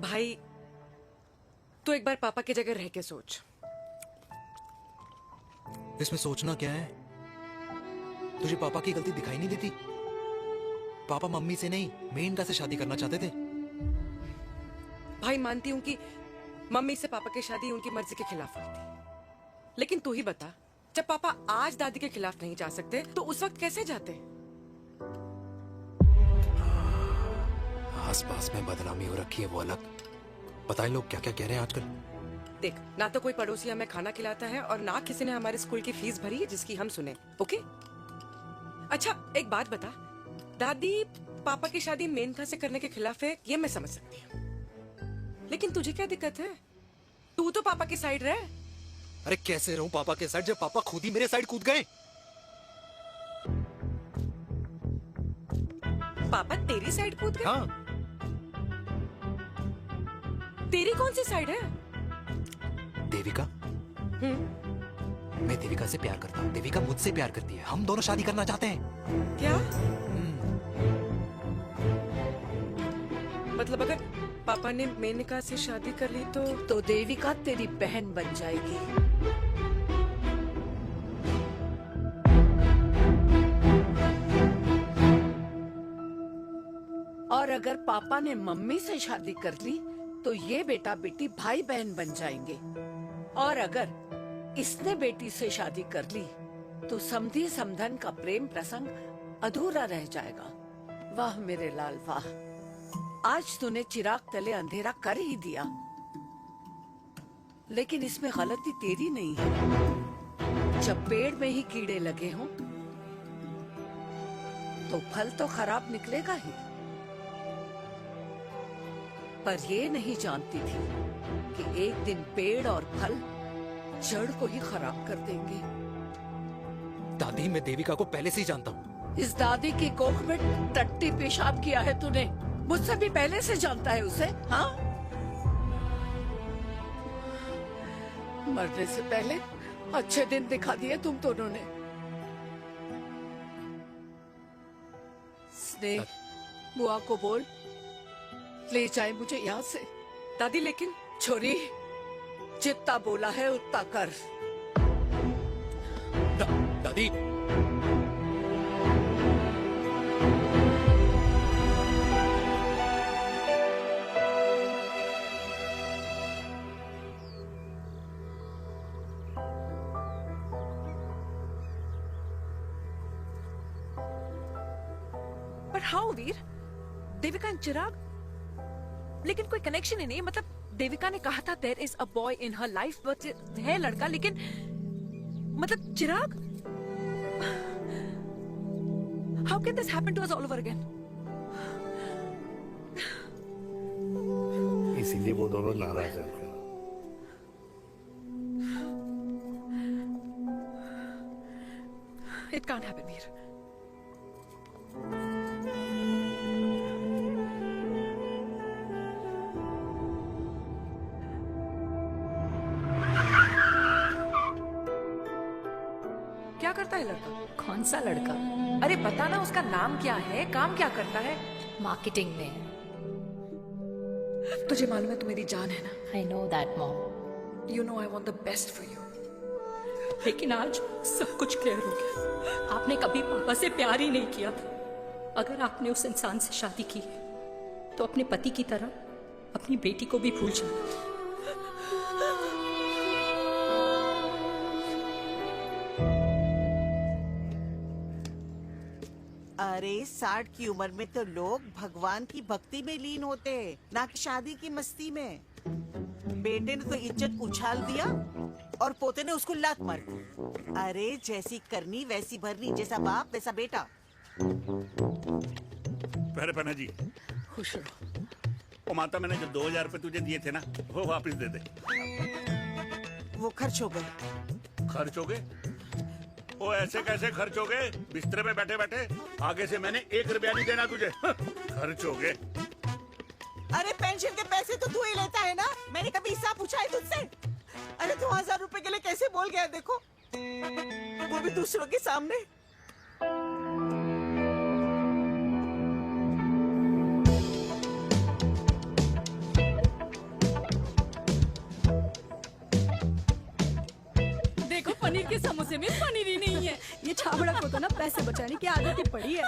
भाई तू एक बार पापा की जगह रह के सोच। इसमें सोचना क्या है? तुझे पापा की गलती दिखाई नहीं देती? पापा मम्मी से नहीं मेनका से शादी करना चाहते थे। भाई मानती हूं कि मम्मी से पापा की शादी उनकी मर्जी के खिलाफ हुई थी, लेकिन तू ही बता, जब पापा आज दादी के खिलाफ नहीं जा सकते तो उस वक्त कैसे जाते? आस पास में बदनामी हो रखी है वो अलग। पता है लोग क्या क्या कह रहे हैं आजकल? देख, ना तो कोई पड़ोसी हमें खाना खिलाता है और ना किसी ने हमारे स्कूल की फीस भरी है जिसकी हम सुने। ओके? अच्छा एक बात बता, दादी पापा की शादी मेनका से करने के खिलाफ है ये मैं समझ सकती हूँ, लेकिन तुझे क्या दिक्कत है? तू तो पापा की साइड रहे। अरे कैसे रहूं पापा के साइड जब पापा खुद ही मेरे साइड कूद गए? पापा तेरी साइड कूद गए? हाँ। तेरी कौन सी साइड है? देविका। मैं देविका से प्यार करता हूँ, देविका मुझसे प्यार करती है, हम दोनों शादी करना चाहते हैं। क्या? मतलब अगर पापा ने मेनका से शादी कर ली तो देविका तेरी बहन बन जाएगी। और अगर पापा ने मम्मी से शादी कर ली तो ये बेटा बेटी भाई बहन बन जाएंगे। और अगर इसने बेटी से शादी कर ली तो समधी समधन का प्रेम प्रसंग अधूरा रह जाएगा। वाह मेरे लाल वाह, आज तूने चिराग तले अंधेरा कर ही दिया, लेकिन इसमें गलती तेरी नहीं है। जब पेड़ में ही कीड़े लगे हों तो फल तो खराब निकलेगा ही। पर ये नहीं जानती थी कि एक दिन पेड़ और फल जड़ को ही खराब कर देंगे। दादी मैं देविका को पहले से ही जानता हूँ। इस दादी की कोख में टट्टी पेशाब किया है तूने, मुझसे भी पहले से जानता है उसे। हाँ, मरने से पहले अच्छे दिन दिखा दिए तुम दोनों ने। स्नेह, बुआ को बोल ले जाए मुझे यहाँ से। दादी लेकिन छोरी, जितना बोला है उतना कर। दादी पर हाउ वीर? देविका एंड चिराग, लेकिन कोई कनेक्शन ही नहीं। मतलब देविका ने कहा था there is a boy in her life, but है लड़का, लेकिन मतलब Chirag, how can this happen to us all over again? इसीलिए वो दोनों नाराज हैं। It can't happen Veer. क्या करता है लड़का? कौन सा लड़का? अरे बता ना, उसका नाम क्या है, काम क्या करता है? मार्केटिंग में। तुझे मालूम है तू मेरी जान है ना? I know that mom. You know I want the best for you. लेकिन आज सब कुछ क्लियर हो गया। आपने कभी पापा से प्यार ही नहीं किया था। अगर आपने उस इंसान से शादी की है तो अपने पति की तरह अपनी बेटी को भी भूल जाना। अरे 60 की उम्र में तो लोग भगवान की भक्ति में लीन होते हैं, ना कि शादी की मस्ती में। बेटे ने तो इज्जत उछाल दिया और पोते ने उसको लात मार दी। अरे जैसी करनी वैसी भरनी, जैसा बाप वैसा बेटा। पन्ना जी खुश रहो। ओ माता, मैंने जो 2000 रुपए तुझे दिए थे ना, वो वापस दे दे। वो खर्च हो गए। खर्च हो गए? ओ ऐसे कैसे खर्च हो गए? बिस्तर पे बैठे बैठे। आगे से मैंने 1 रुपया नहीं देना तुझे। खर्च हो गए। अरे पेंशन के पैसे तो तू ही लेता है ना, मैंने कभी हिसाब पूछा है तुझसे? अरे तू 1000 रुपए के लिए कैसे बोल गया, देखो वो भी दूसरों के सामने। देखो पनीर के समोसे में पनीर ही नहीं है। ये छाबड़ा को तो ना पैसे बचाने की आदत ही पड़ी है।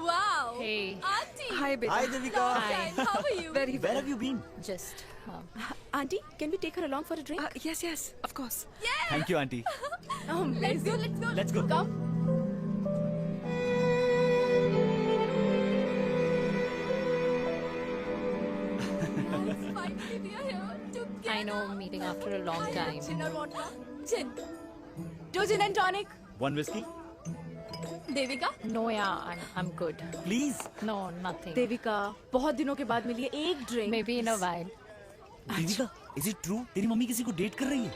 Wow. Hey. Auntie. Hi, beta. Hi, Devika. Hi. How are you? Very well. Where have you been? Just. Auntie, can we take her along for a drink? Yes, yes, of course. Thank you, auntie. Oh, Let's go, let's go. Let's go. Come. Finally, we are here together. I know, meeting after a long time. Gin or vodka? Gin. 2 gin and tonic. 1 whiskey? Devika? No, yeah, I'm good. Please. No, nothing. Devika, बहुत दिनों के बाद मिली है, एक drink. Maybe in a while. Devika, is it true? तेरी मम्मी किसी को डेट कर रही है?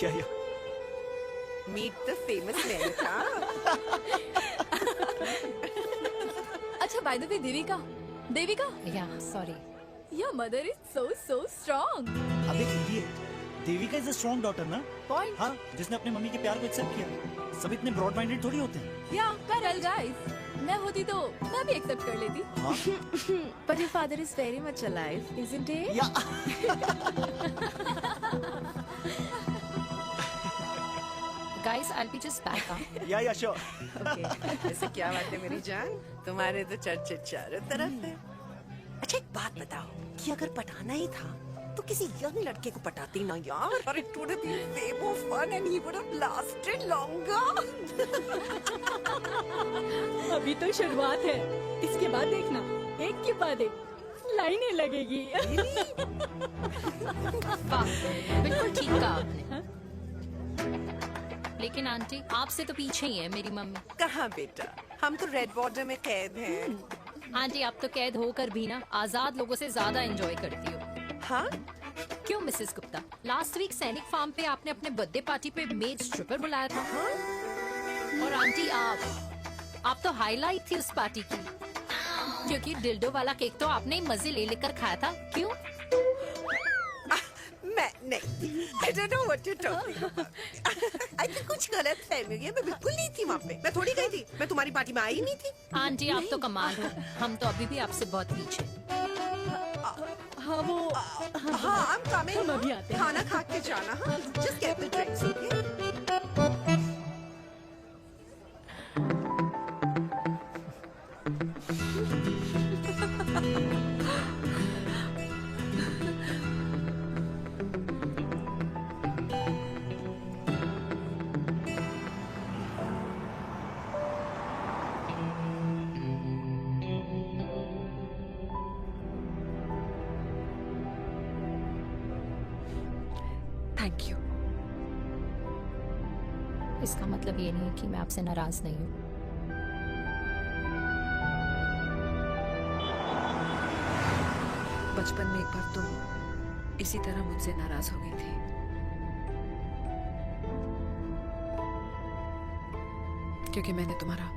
Yeah. Meet the famous Mehrika. अच्छा, by the way, Devika? Yeah, sorry. Your mother is so strong. अबे idiot. Devika is a strong daughter ना? Point. हाँ, जिसने अपने मम्मी के प्यार को एक्सेप्ट किया। सब इतने ब्रॉड माइंडेड थोड़ी होते हैं। Yeah, correct guys. मैं होती तो मैं भी एक्सेप्ट कर लेती। But your father is very much alive, isn't he? Guys, I'll be just back. Yeah, sure. Okay. ऐसे क्या बात है मेरी जान, तुम्हारे तो चर्चे चारों तरफ है। अच्छा एक बात बताओ कि अगर पटाना ही था तो किसी यंग लड़के को पटाती ना यार, और it would have been way more fun and he would have lasted longer. अभी तो शुरुआत है, इसके बाद देखना एक के बाद एक लाइनें लगेगी। बिल्कुल ठीक कहा आपने। लेकिन आंटी, आपसे तो पीछे ही है मेरी मम्मी। कहाँ बेटा, हम तो रेड बॉर्डर में कैद हैं। आंटी, आप तो कैद होकर भी ना आजाद लोगों से ज्यादा एंजॉय करती हो। हाँ? क्यों मिसेस गुप्ता, लास्ट वीक सैनिक फार्म पे आपने अपने बर्थडे पार्टी पे मेड स्ट्रिपर बुलाया था। और आंटी, आप तो हाईलाइट थी उस पार्टी की, क्योंकि डिल्डो वाला केक तो आपने ही मजे ले लेकर खाया था। क्यों? मैं नहीं, I don't know what you're talking about. I think कुछ गलत फहमी हुई है, मैं बिल्कुल नहीं थी वहाँ पे, मैं थोड़ी गई थी, मैं तुम्हारी पार्टी में आई नहीं थी। आंटी, आप तो कमाल हो, हम तो अभी भी आपसे बहुत पीछे। हाँ वो, हाँ I'm coming, हम अभी आते हैं। खाना खा के जाना, हाँ, just get the drinks, okay? Thank you. इसका मतलब ये नहीं कि मैं आपसे नाराज नहीं हूँ। बचपन में एक बार तुम इसी तरह मुझसे नाराज हो गई थी। क्योंकि मैंने तुम्हारा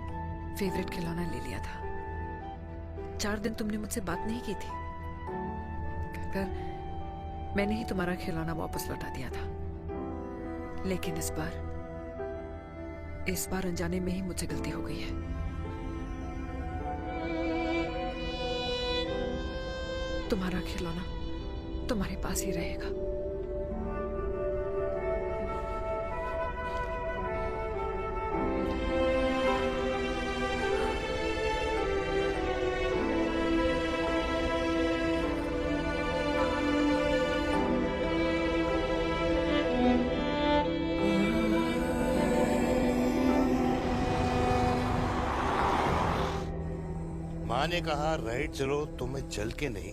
फेवरेट खिलौना ले लिया था। 4 दिन तुमने मुझसे बात नहीं की थी, कहकर मैंने ही तुम्हारा खिलौना वापस लौटा दिया था। लेकिन इस बार अनजाने में ही मुझसे गलती हो गई है। तुम्हारा खिलौना तुम्हारे पास ही रहेगा। माँ ने कहा राइट चलो तो मैं चल के नहीं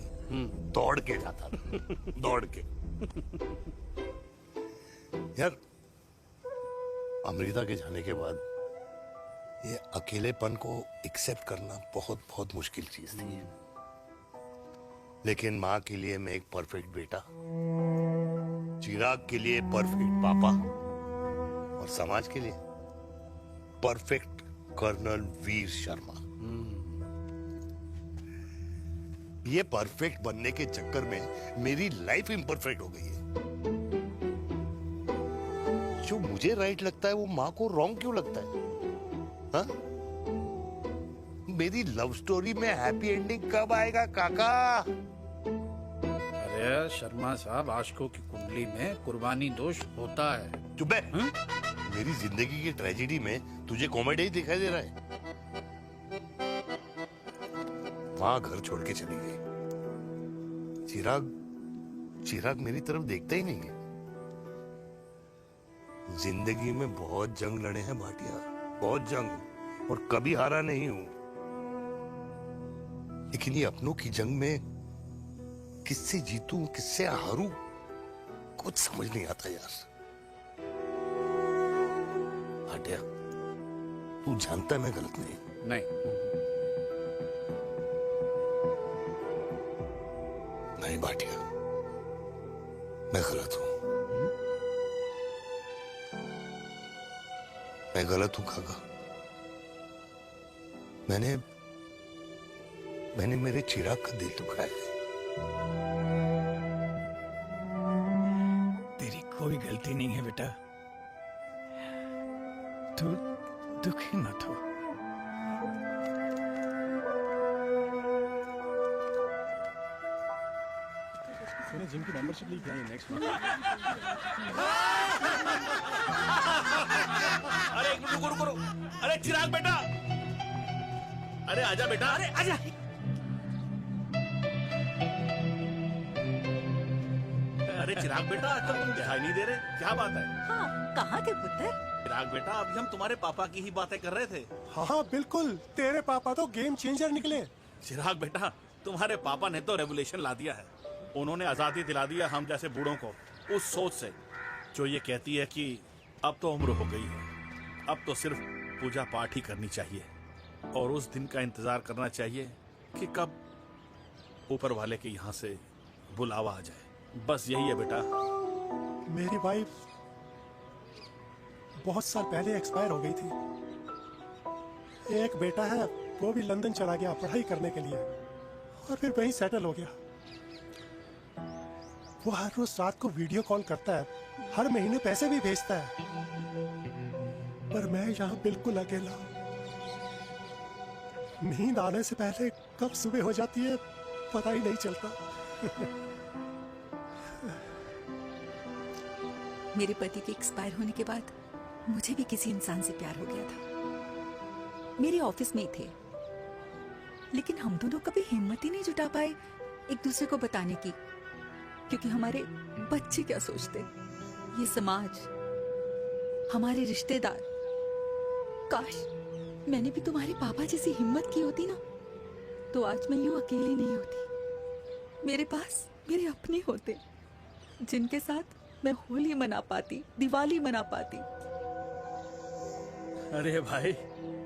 दौड़ के जाता था। दौड़ के। यार अमृता के जाने के बाद ये अकेलेपन को एक्सेप्ट करना बहुत बहुत मुश्किल चीज थी। लेकिन माँ के लिए मैं एक परफेक्ट बेटा, चिराग के लिए परफेक्ट पापा और समाज के लिए परफेक्ट कर्नल वीर शर्मा। ये परफेक्ट बनने के चक्कर में मेरी लाइफ इम्परफेक्ट हो गई है। जो मुझे राइट लगता है वो माँ को रॉन्ग क्यों लगता है? हाँ? मेरी लव स्टोरी में हैप्पी एंडिंग कब आएगा काका? अरे शर्मा साहब, आशिकों की कुंडली में कुर्बानी दोष होता है। चुप है। मेरी जिंदगी की ट्रेजेडी में तुझे कॉमेडी ही दिखाई दे रहा है। माँ घर छोड़ के चली गई। चिराग मेरी तरफ देखता ही नहीं है। जिंदगी में बहुत जंग लड़े हैं भाटिया, बहुत जंग, और कभी हारा नहीं हूं। लेकिन ये अपनों की जंग में किससे जीतूं किससे हारूं कुछ समझ नहीं आता यार। भाटिया तू जानता है मैं गलत नहीं। नहीं भाटिया, मैं गलत हूं। मैं गलत हूं काका। मैंने मेरे चिराग का दिल दुखाया है। तेरी कोई गलती नहीं है बेटा, तू दुखी मत हो। मैंने जिम की मेंबरशिप ली क्या है नेक्स्ट मंथ? अरे एक मिनट रुको। अरे चिराग बेटा, अरे आजा बेटा, अरे आजा। अरे चिराग बेटा, आजकल तुम दिखाई नहीं दे रहे, क्या बात है? हाँ, कहाँ थे पुत्र? चिराग बेटा, अभी हम तुम्हारे पापा की ही बातें कर रहे थे। हाँ बिल्कुल, तेरे पापा तो गेम चेंजर निकले। चिराग बेटा, तुम्हारे पापा ने तो रेवोल्यूशन ला दिया है। उन्होंने आजादी दिला दिया हम जैसे बूढ़ों को उस सोच से जो ये कहती है कि अब तो उम्र हो गई है, अब तो सिर्फ पूजा पाठ ही करनी चाहिए और उस दिन का इंतजार करना चाहिए कि कब ऊपर वाले के यहाँ से बुलावा आ जाए। बस यही है बेटा। मेरी वाइफ बहुत साल पहले एक्सपायर हो गई थी। एक बेटा है, वो भी लंदन चला गया पढ़ाई करने के लिए और फिर वहीं सेटल हो गया। वो हर रोज रात को वीडियो कॉल करता है, हर महीने पैसे भी भेजता है, पर मैं यहाँ बिल्कुल अकेला हूँ। नींद आने से पहले कब सुबह हो जाती है पता ही नहीं चलता। मेरे पति के एक्सपायर होने के बाद मुझे भी किसी इंसान से प्यार हो गया था। मेरे ऑफिस में ही थे, लेकिन हम दोनों कभी हिम्मत ही नहीं जुटा पाए एक दूसरे को बताने की, क्योंकि हमारे बच्चे क्या सोचते, ये समाज, हमारे रिश्तेदार। काश मैंने भी तुम्हारे पापा जैसी हिम्मत की होती ना, तो आज मैं यूं अकेली नहीं होती। मेरे पास मेरे अपने होते जिनके साथ मैं होली मना पाती, दिवाली मना पाती। अरे भाई,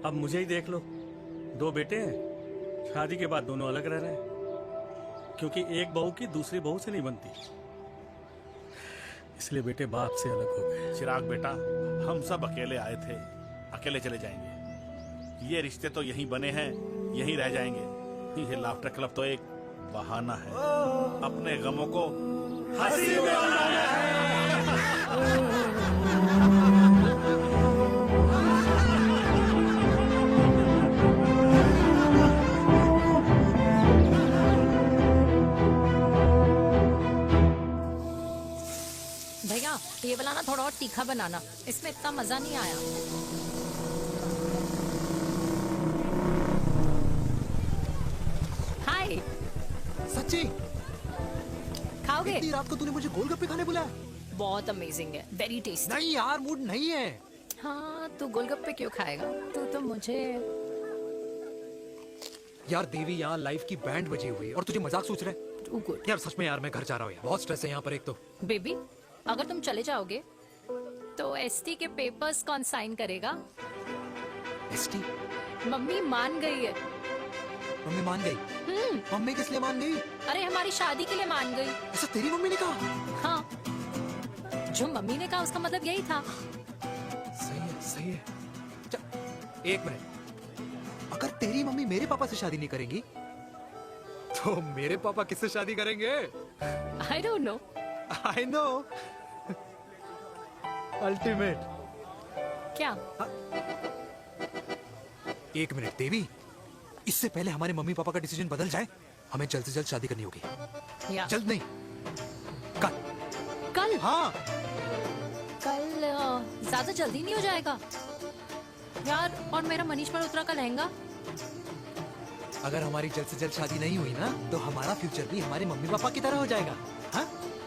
अब मुझे ही देख लो, 2 बेटे हैं, शादी के बाद दोनों अलग रह रहे हैं, क्योंकि एक बहू की दूसरी बहू से नहीं बनती, इसलिए बेटे बाप से अलग हो गए। चिराग बेटा, हम सब अकेले आए थे, अकेले चले जाएंगे। ये रिश्ते तो यहीं बने हैं, यहीं रह जाएंगे। ये लाफ्टर क्लब तो एक बहाना है अपने गमों को हंसी में बनाना है। भैया ये वाला ना थोड़ा और तीखा बनाना, इसमें इतना मजा नहीं आया। हाय। सच्ची? खाओगे? इतनी रात को तूने मुझे गोलगप्पे खाने बुलाया? बहुत अमेजिंग है, वेरी टेस्टी। नहीं यार, मूड नहीं है। हाँ, तू गोलगप्पे क्यों खाएगा? तू तो मुझे यार देवी, यहाँ लाइफ की बैंड बजी हुई है और तुझे मजाक सोच रहा है? यार सच में यार, मैं घर जा रहा हूँ यार, बहुत स्ट्रेस है यहाँ पर एक तो। बेबी, अगर तुम चले जाओगे तो एसटी के पेपर्स कौन साइन करेगा? एसटी? मम्मी मान गई है। मम्मी मान गई? मम्मी किस लिए मान गई? अरे हमारी शादी के लिए मान गई। ऐसा तेरी मम्मी ने कहा? हाँ, जो मम्मी ने कहा उसका मतलब यही था। सही है, सही है। एक मिनट, अगर तेरी मम्मी मेरे पापा से शादी नहीं करेंगी तो मेरे पापा किससे शादी करेंगे? I don't know. I know. Ultimate. क्या? एक मिनट देवी, इससे पहले हमारे मम्मी पापा का डिसीजन बदल जाए, हमें जल्द से जल्द शादी करनी होगी। जल्द नहीं, कल। कल? हाँ। कल ज्यादा जल्दी नहीं हो जाएगा यार? और मेरा मनीष मल्होत्रा का लहंगा? अगर हमारी जल्द से जल्द शादी नहीं हुई ना, तो हमारा फ्यूचर भी हमारे मम्मी पापा की तरह हो जाएगा। हाँ?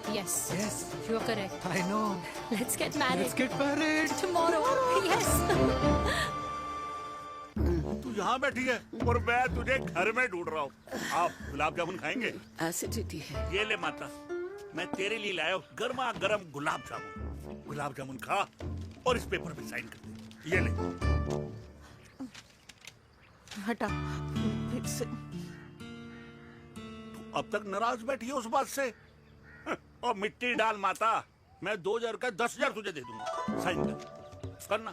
Yes. Yes. You are correct. I know. Let's get married. Let's get married. Tomorrow. Yes. तू यहाँ बैठी है और मैं तुझे घर में ढूंढ रहा हूँ। आप गुलाब जामुन खाएंगे? एसिडिटी है। ये ले माता, मैं तेरे लिए लाया हूँ गर्मा गर्म गुलाब जामुन। गुलाब जामुन खा और इस पेपर पे साइन कर दे। ये ले। हटा फिर से। तू अब तक नाराज बैठी है उस बात से? और मिट्टी डाल माता, मैं 2000 का 10,000 तुझे दे दूंगा। साइन कर, करना।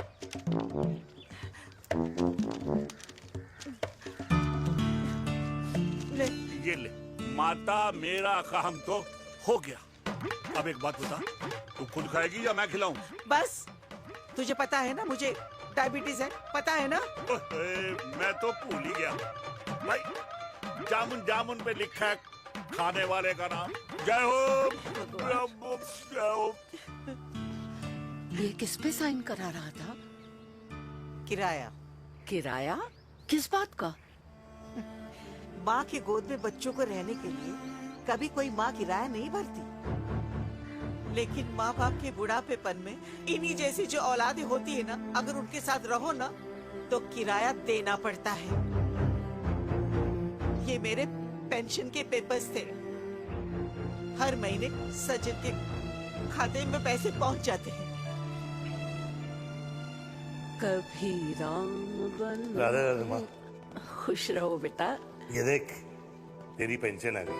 ले। ये ले माता, मेरा काम तो हो गया। अब एक बात बता, तू खुद खाएगी या मैं खिलाऊं? बस, तुझे पता है ना मुझे डायबिटीज है, पता है ना? मैं तो भूल ही गया भाई। जामुन जामुन पे लिखा है खाने वाले का नाम। जय हो, जय हो। ये किस पे साइन करा रहा था? किराया। किराया? किस बात का? माँ के गोद में बच्चों को रहने के लिए कभी कोई माँ किराया नहीं भरती, लेकिन माँ बाप के बुढ़ापेपन में इन्हीं जैसी जो औलादें होती है ना, अगर उनके साथ रहो ना तो किराया देना पड़ता है। ये मेरे पेंशन के पेपर्स थे। हर महीने सचिन के खाते में पैसे पहुंच जाते हैं। कभी राम बन। राधे राधे माँ। खुश रहो बेटा। ये देख, तेरी पेंशन आ गई।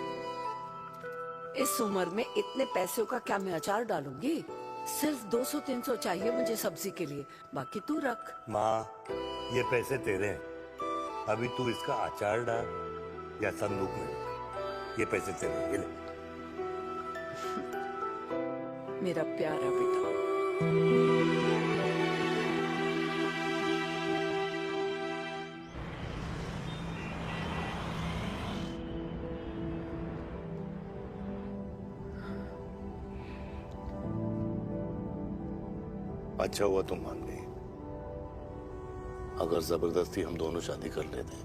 इस उम्र में इतने पैसों का क्या मैं अचार डालूंगी? सिर्फ 200-300 चाहिए मुझे सब्जी के लिए, बाकी तू रख। माँ, ये पैसे तेरे हैं, अभी तू इसका अचार डाल या संदूक में रख। ये पैसे तेरे हैं, ये ले। मेरा प्यारा बेटा। अच्छा हुआ तुम मान गई। अगर जबरदस्ती हम दोनों शादी कर लेते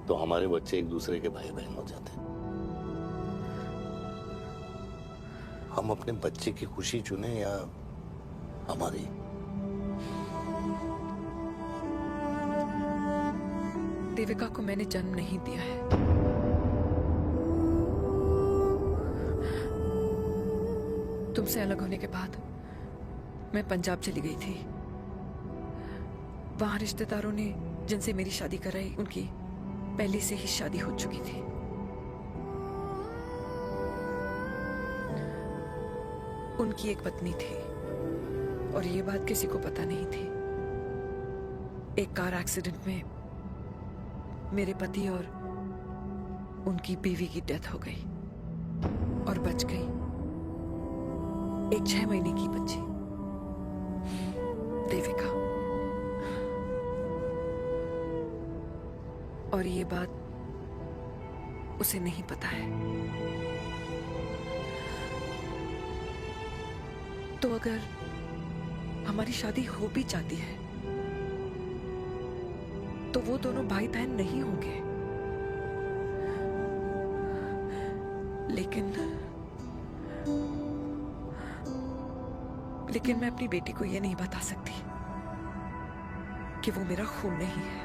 तो हमारे बच्चे एक दूसरे के भाई बहन हो जाते। हम अपने बच्चे की खुशी चुने या हमारी? देविका को मैंने जन्म नहीं दिया है। तुमसे अलग होने के बाद मैं पंजाब चली गई थी। वहां रिश्तेदारों ने जिनसे मेरी शादी कराई, उनकी पहले से ही शादी हो चुकी थी। उनकी एक पत्नी थी और ये बात किसी को पता नहीं थी। एक कार एक्सीडेंट में मेरे पति और उनकी बीवी की डेथ हो गई और बच गई एक 6 महीने की बच्ची, देविका। और ये बात उसे नहीं पता है। तो अगर हमारी शादी हो भी जाती है तो वो दोनों भाई बहन नहीं होंगे। लेकिन मैं अपनी बेटी को ये नहीं बता सकती कि वो मेरा खून नहीं है।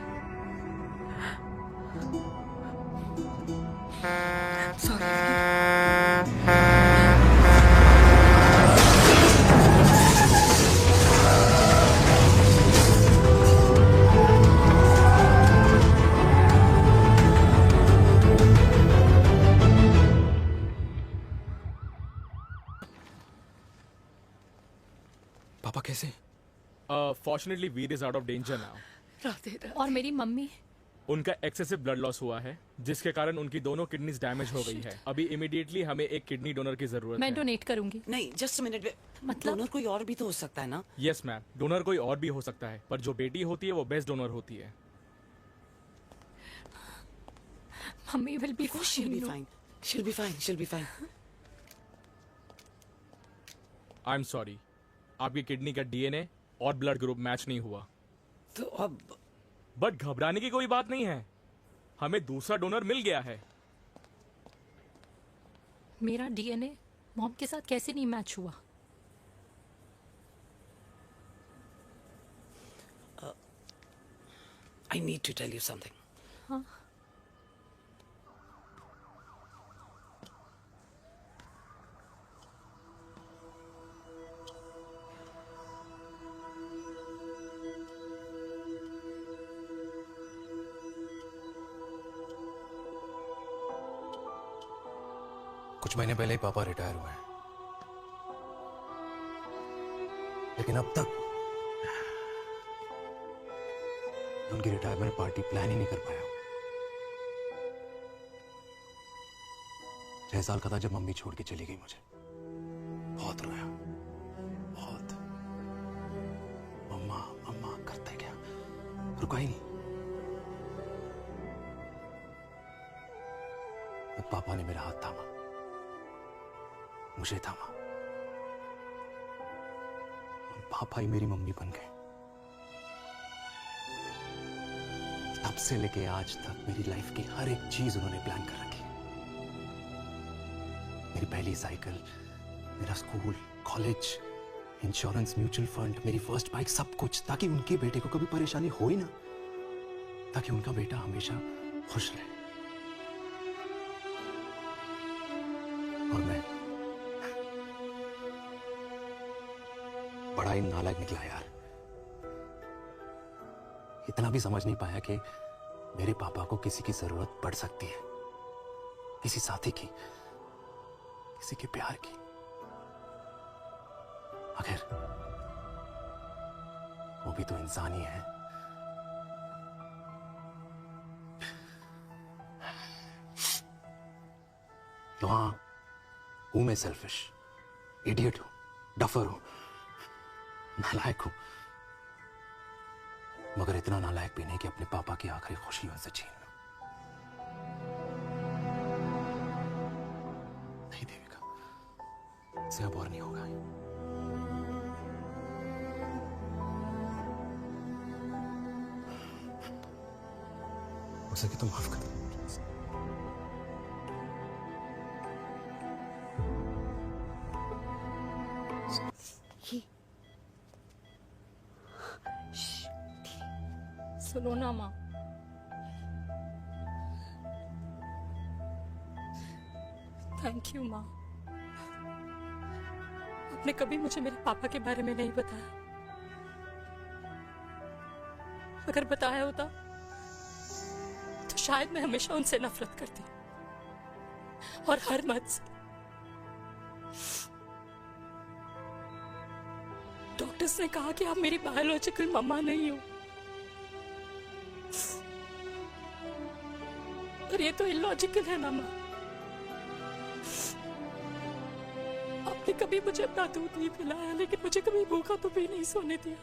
पापा कैसे? Fortunately Veer is out of danger now. Radhe Radhe. और मेरी मम्मी? उनका एक्सेसिव ब्लड लॉस हुआ है जिसके कारण उनकी दोनों किडनीज डैमेज हो गई है। अभी इमीडिएटली हमें एक किडनी डोनर की जरूरत मैं है। डोनेट करूंगी। नहीं, जस्ट मिनट। मतलब? डोनर कोई और भी तो हो सकता है ना? यस मैम, डोनर कोई और भी हो सकता है, पर जो बेटी होती है वो बेस्ट डोनर होती है। Mummy will be She'll be fine. She'll be fine. She'll be fine. I am sorry, आपकी किडनी का डीएनए और ब्लड ग्रुप मैच नहीं हुआ। तो अब बट घबराने की कोई बात नहीं है, हमें दूसरा डोनर मिल गया है। मेरा डीएनए मॉम के साथ कैसे नहीं मैच हुआ? I need to tell you something. हाँ? कुछ महीने पहले ही पापा रिटायर हुए हैं, लेकिन अब तक उनकी रिटायरमेंट पार्टी प्लान ही नहीं कर पाया। 6 साल का था जब मम्मी छोड़ के चली गई मुझे। बहुत रोया, बहुत। मम्मा मम्मा करते क्या, रुका ही नहीं। तो पापा ने मेरा हाथ थामा, मुझे थामा। पापा ही मेरी मम्मी बन गए। तब से लेके आज तक मेरी लाइफ की हर एक चीज उन्होंने प्लान कर रखी। मेरी पहली साइकिल, मेरा school, college, insurance, mutual fund, मेरी फर्स्ट बाइक, सब कुछ, ताकि उनके बेटे को कभी परेशानी हो ही ना, ताकि उनका बेटा हमेशा खुश रहे। और मैं बड़ा ही नालायक निकला यार। इतना भी समझ नहीं पाया कि मेरे पापा को किसी की जरूरत पड़ सकती है, किसी साथी की, किसी के प्यार की। अगर वो भी तो इंसान ही है। तो हाँ, हूं मैं सेल्फिश, इडियट हूं, डफर हूं, नालायक हूं, मगर इतना नालायक भी नहीं कि अपने पापा की आखिरी खुशी उनसे छीन लूं। नहीं देविका, इससे अब और नहीं होगा। हो सके तो माफ कर दो। सुनो ना माँ, थैंक यू माँ। आपने कभी मुझे मेरे पापा के बारे में नहीं बताया। अगर बताया होता तो शायद मैं हमेशा उनसे नफरत करती, और हर मत से। डॉक्टर्स ने कहा कि आप मेरी बायोलॉजिकल मम्मा नहीं हो, पर ये तो इलॉजिकल है ना माँ। आपने कभी मुझे अपना दूध नहीं पिलाया, लेकिन मुझे कभी भूखा तो भी नहीं सोने दिया।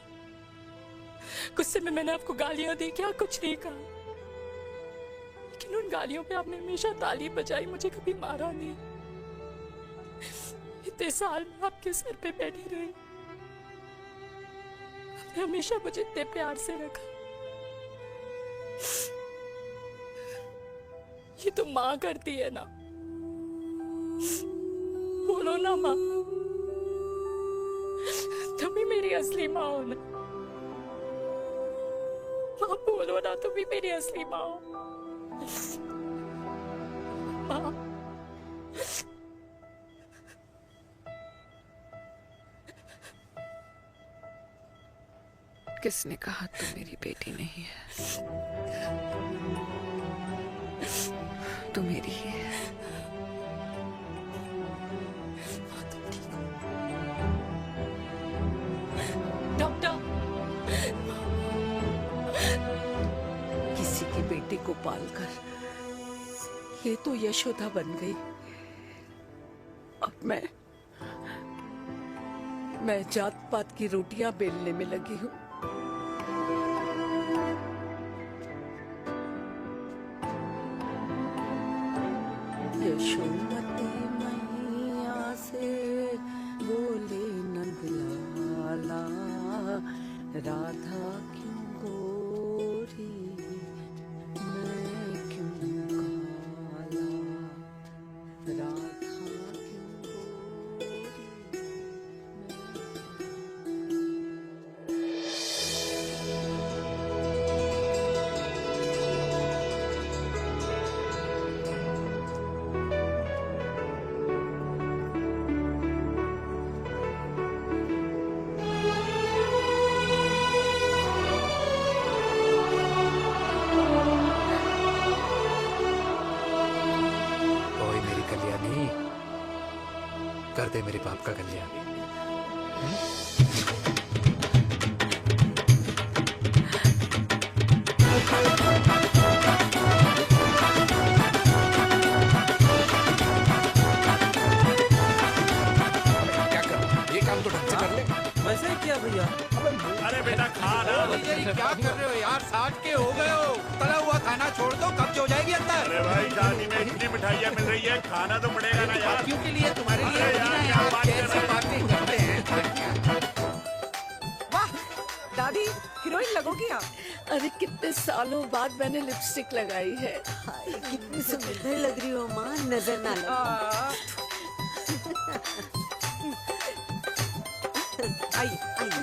गुस्से में मैंने आपको गालियां दी, क्या कुछ नहीं कहा, लेकिन उन गालियों पे आपने हमेशा ताली बजाई, मुझे कभी मारा नहीं। इतने साल में आपके सर पे बैठी रही, आपने हमेशा मुझे इतने प्यार से रखा। ये तो माँ करती है ना, बोलो ना माँ, तुम ही मेरी असली माँ हो ना। माँ बोलो ना, तुम ही मेरी असली माँ हो। किसने कहा तू मेरी बेटी नहीं है? तू मेरी ही है। डॉक्टर, किसी की बेटी को पालकर ये तो यशोदा बन गई। अब मैं जात पात की रोटियां बेलने में लगी हूँ। यशोमती मैया से बोले नंदलाला, राधा क्यों गोरी मैं क्यों काला, राधा कर दे मेरे बाप का कल्याण। क्या करूं? ये काम तो ढंग से कर ले। वैसे ही किया भैया। अरे बेटा खा ना। क्या कर रहे हो यार? 60 के हो गए हो। तला हुआ खाना छोड़ दो, कब्ज हो जाएगी अंदर। अरे भाई शादी में इतनी मिठाइयाँ मिल रही है, खाना तो पड़ेगा ना यार। क्यों के लिए तुम्हारे लिए अरे यार क्या बात कर रहे बातें करते हैं। वाह दादी, हीरोइन लगोगी आप। अरे कितने सालों बाद मैंने लिपस्टिक लगाई है। हाय, कितनी सुंदर लग रही हो माँ, नजर ना लगे। आइए आइए।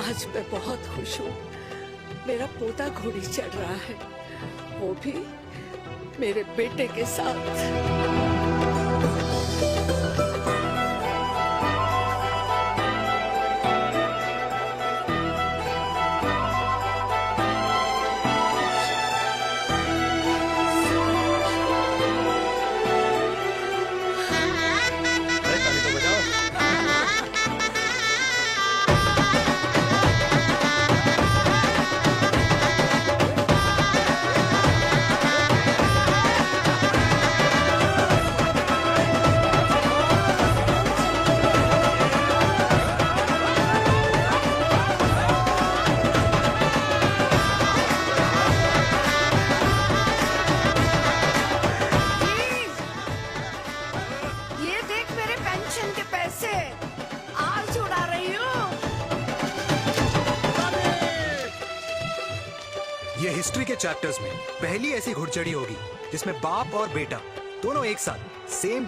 आज मैं बहुत खुश हूँ। मेरा पोता घोड़ी चढ़ रहा है, वो भी मेरे बेटे के साथ। ये देख मेरे पेंशन के पैसे, आज उड़ा रही हूँ। ये हिस्ट्री के चैप्टर्स में पहली ऐसी घुड़चढ़ी होगी जिसमें बाप और बेटा दोनों एक साथ सेम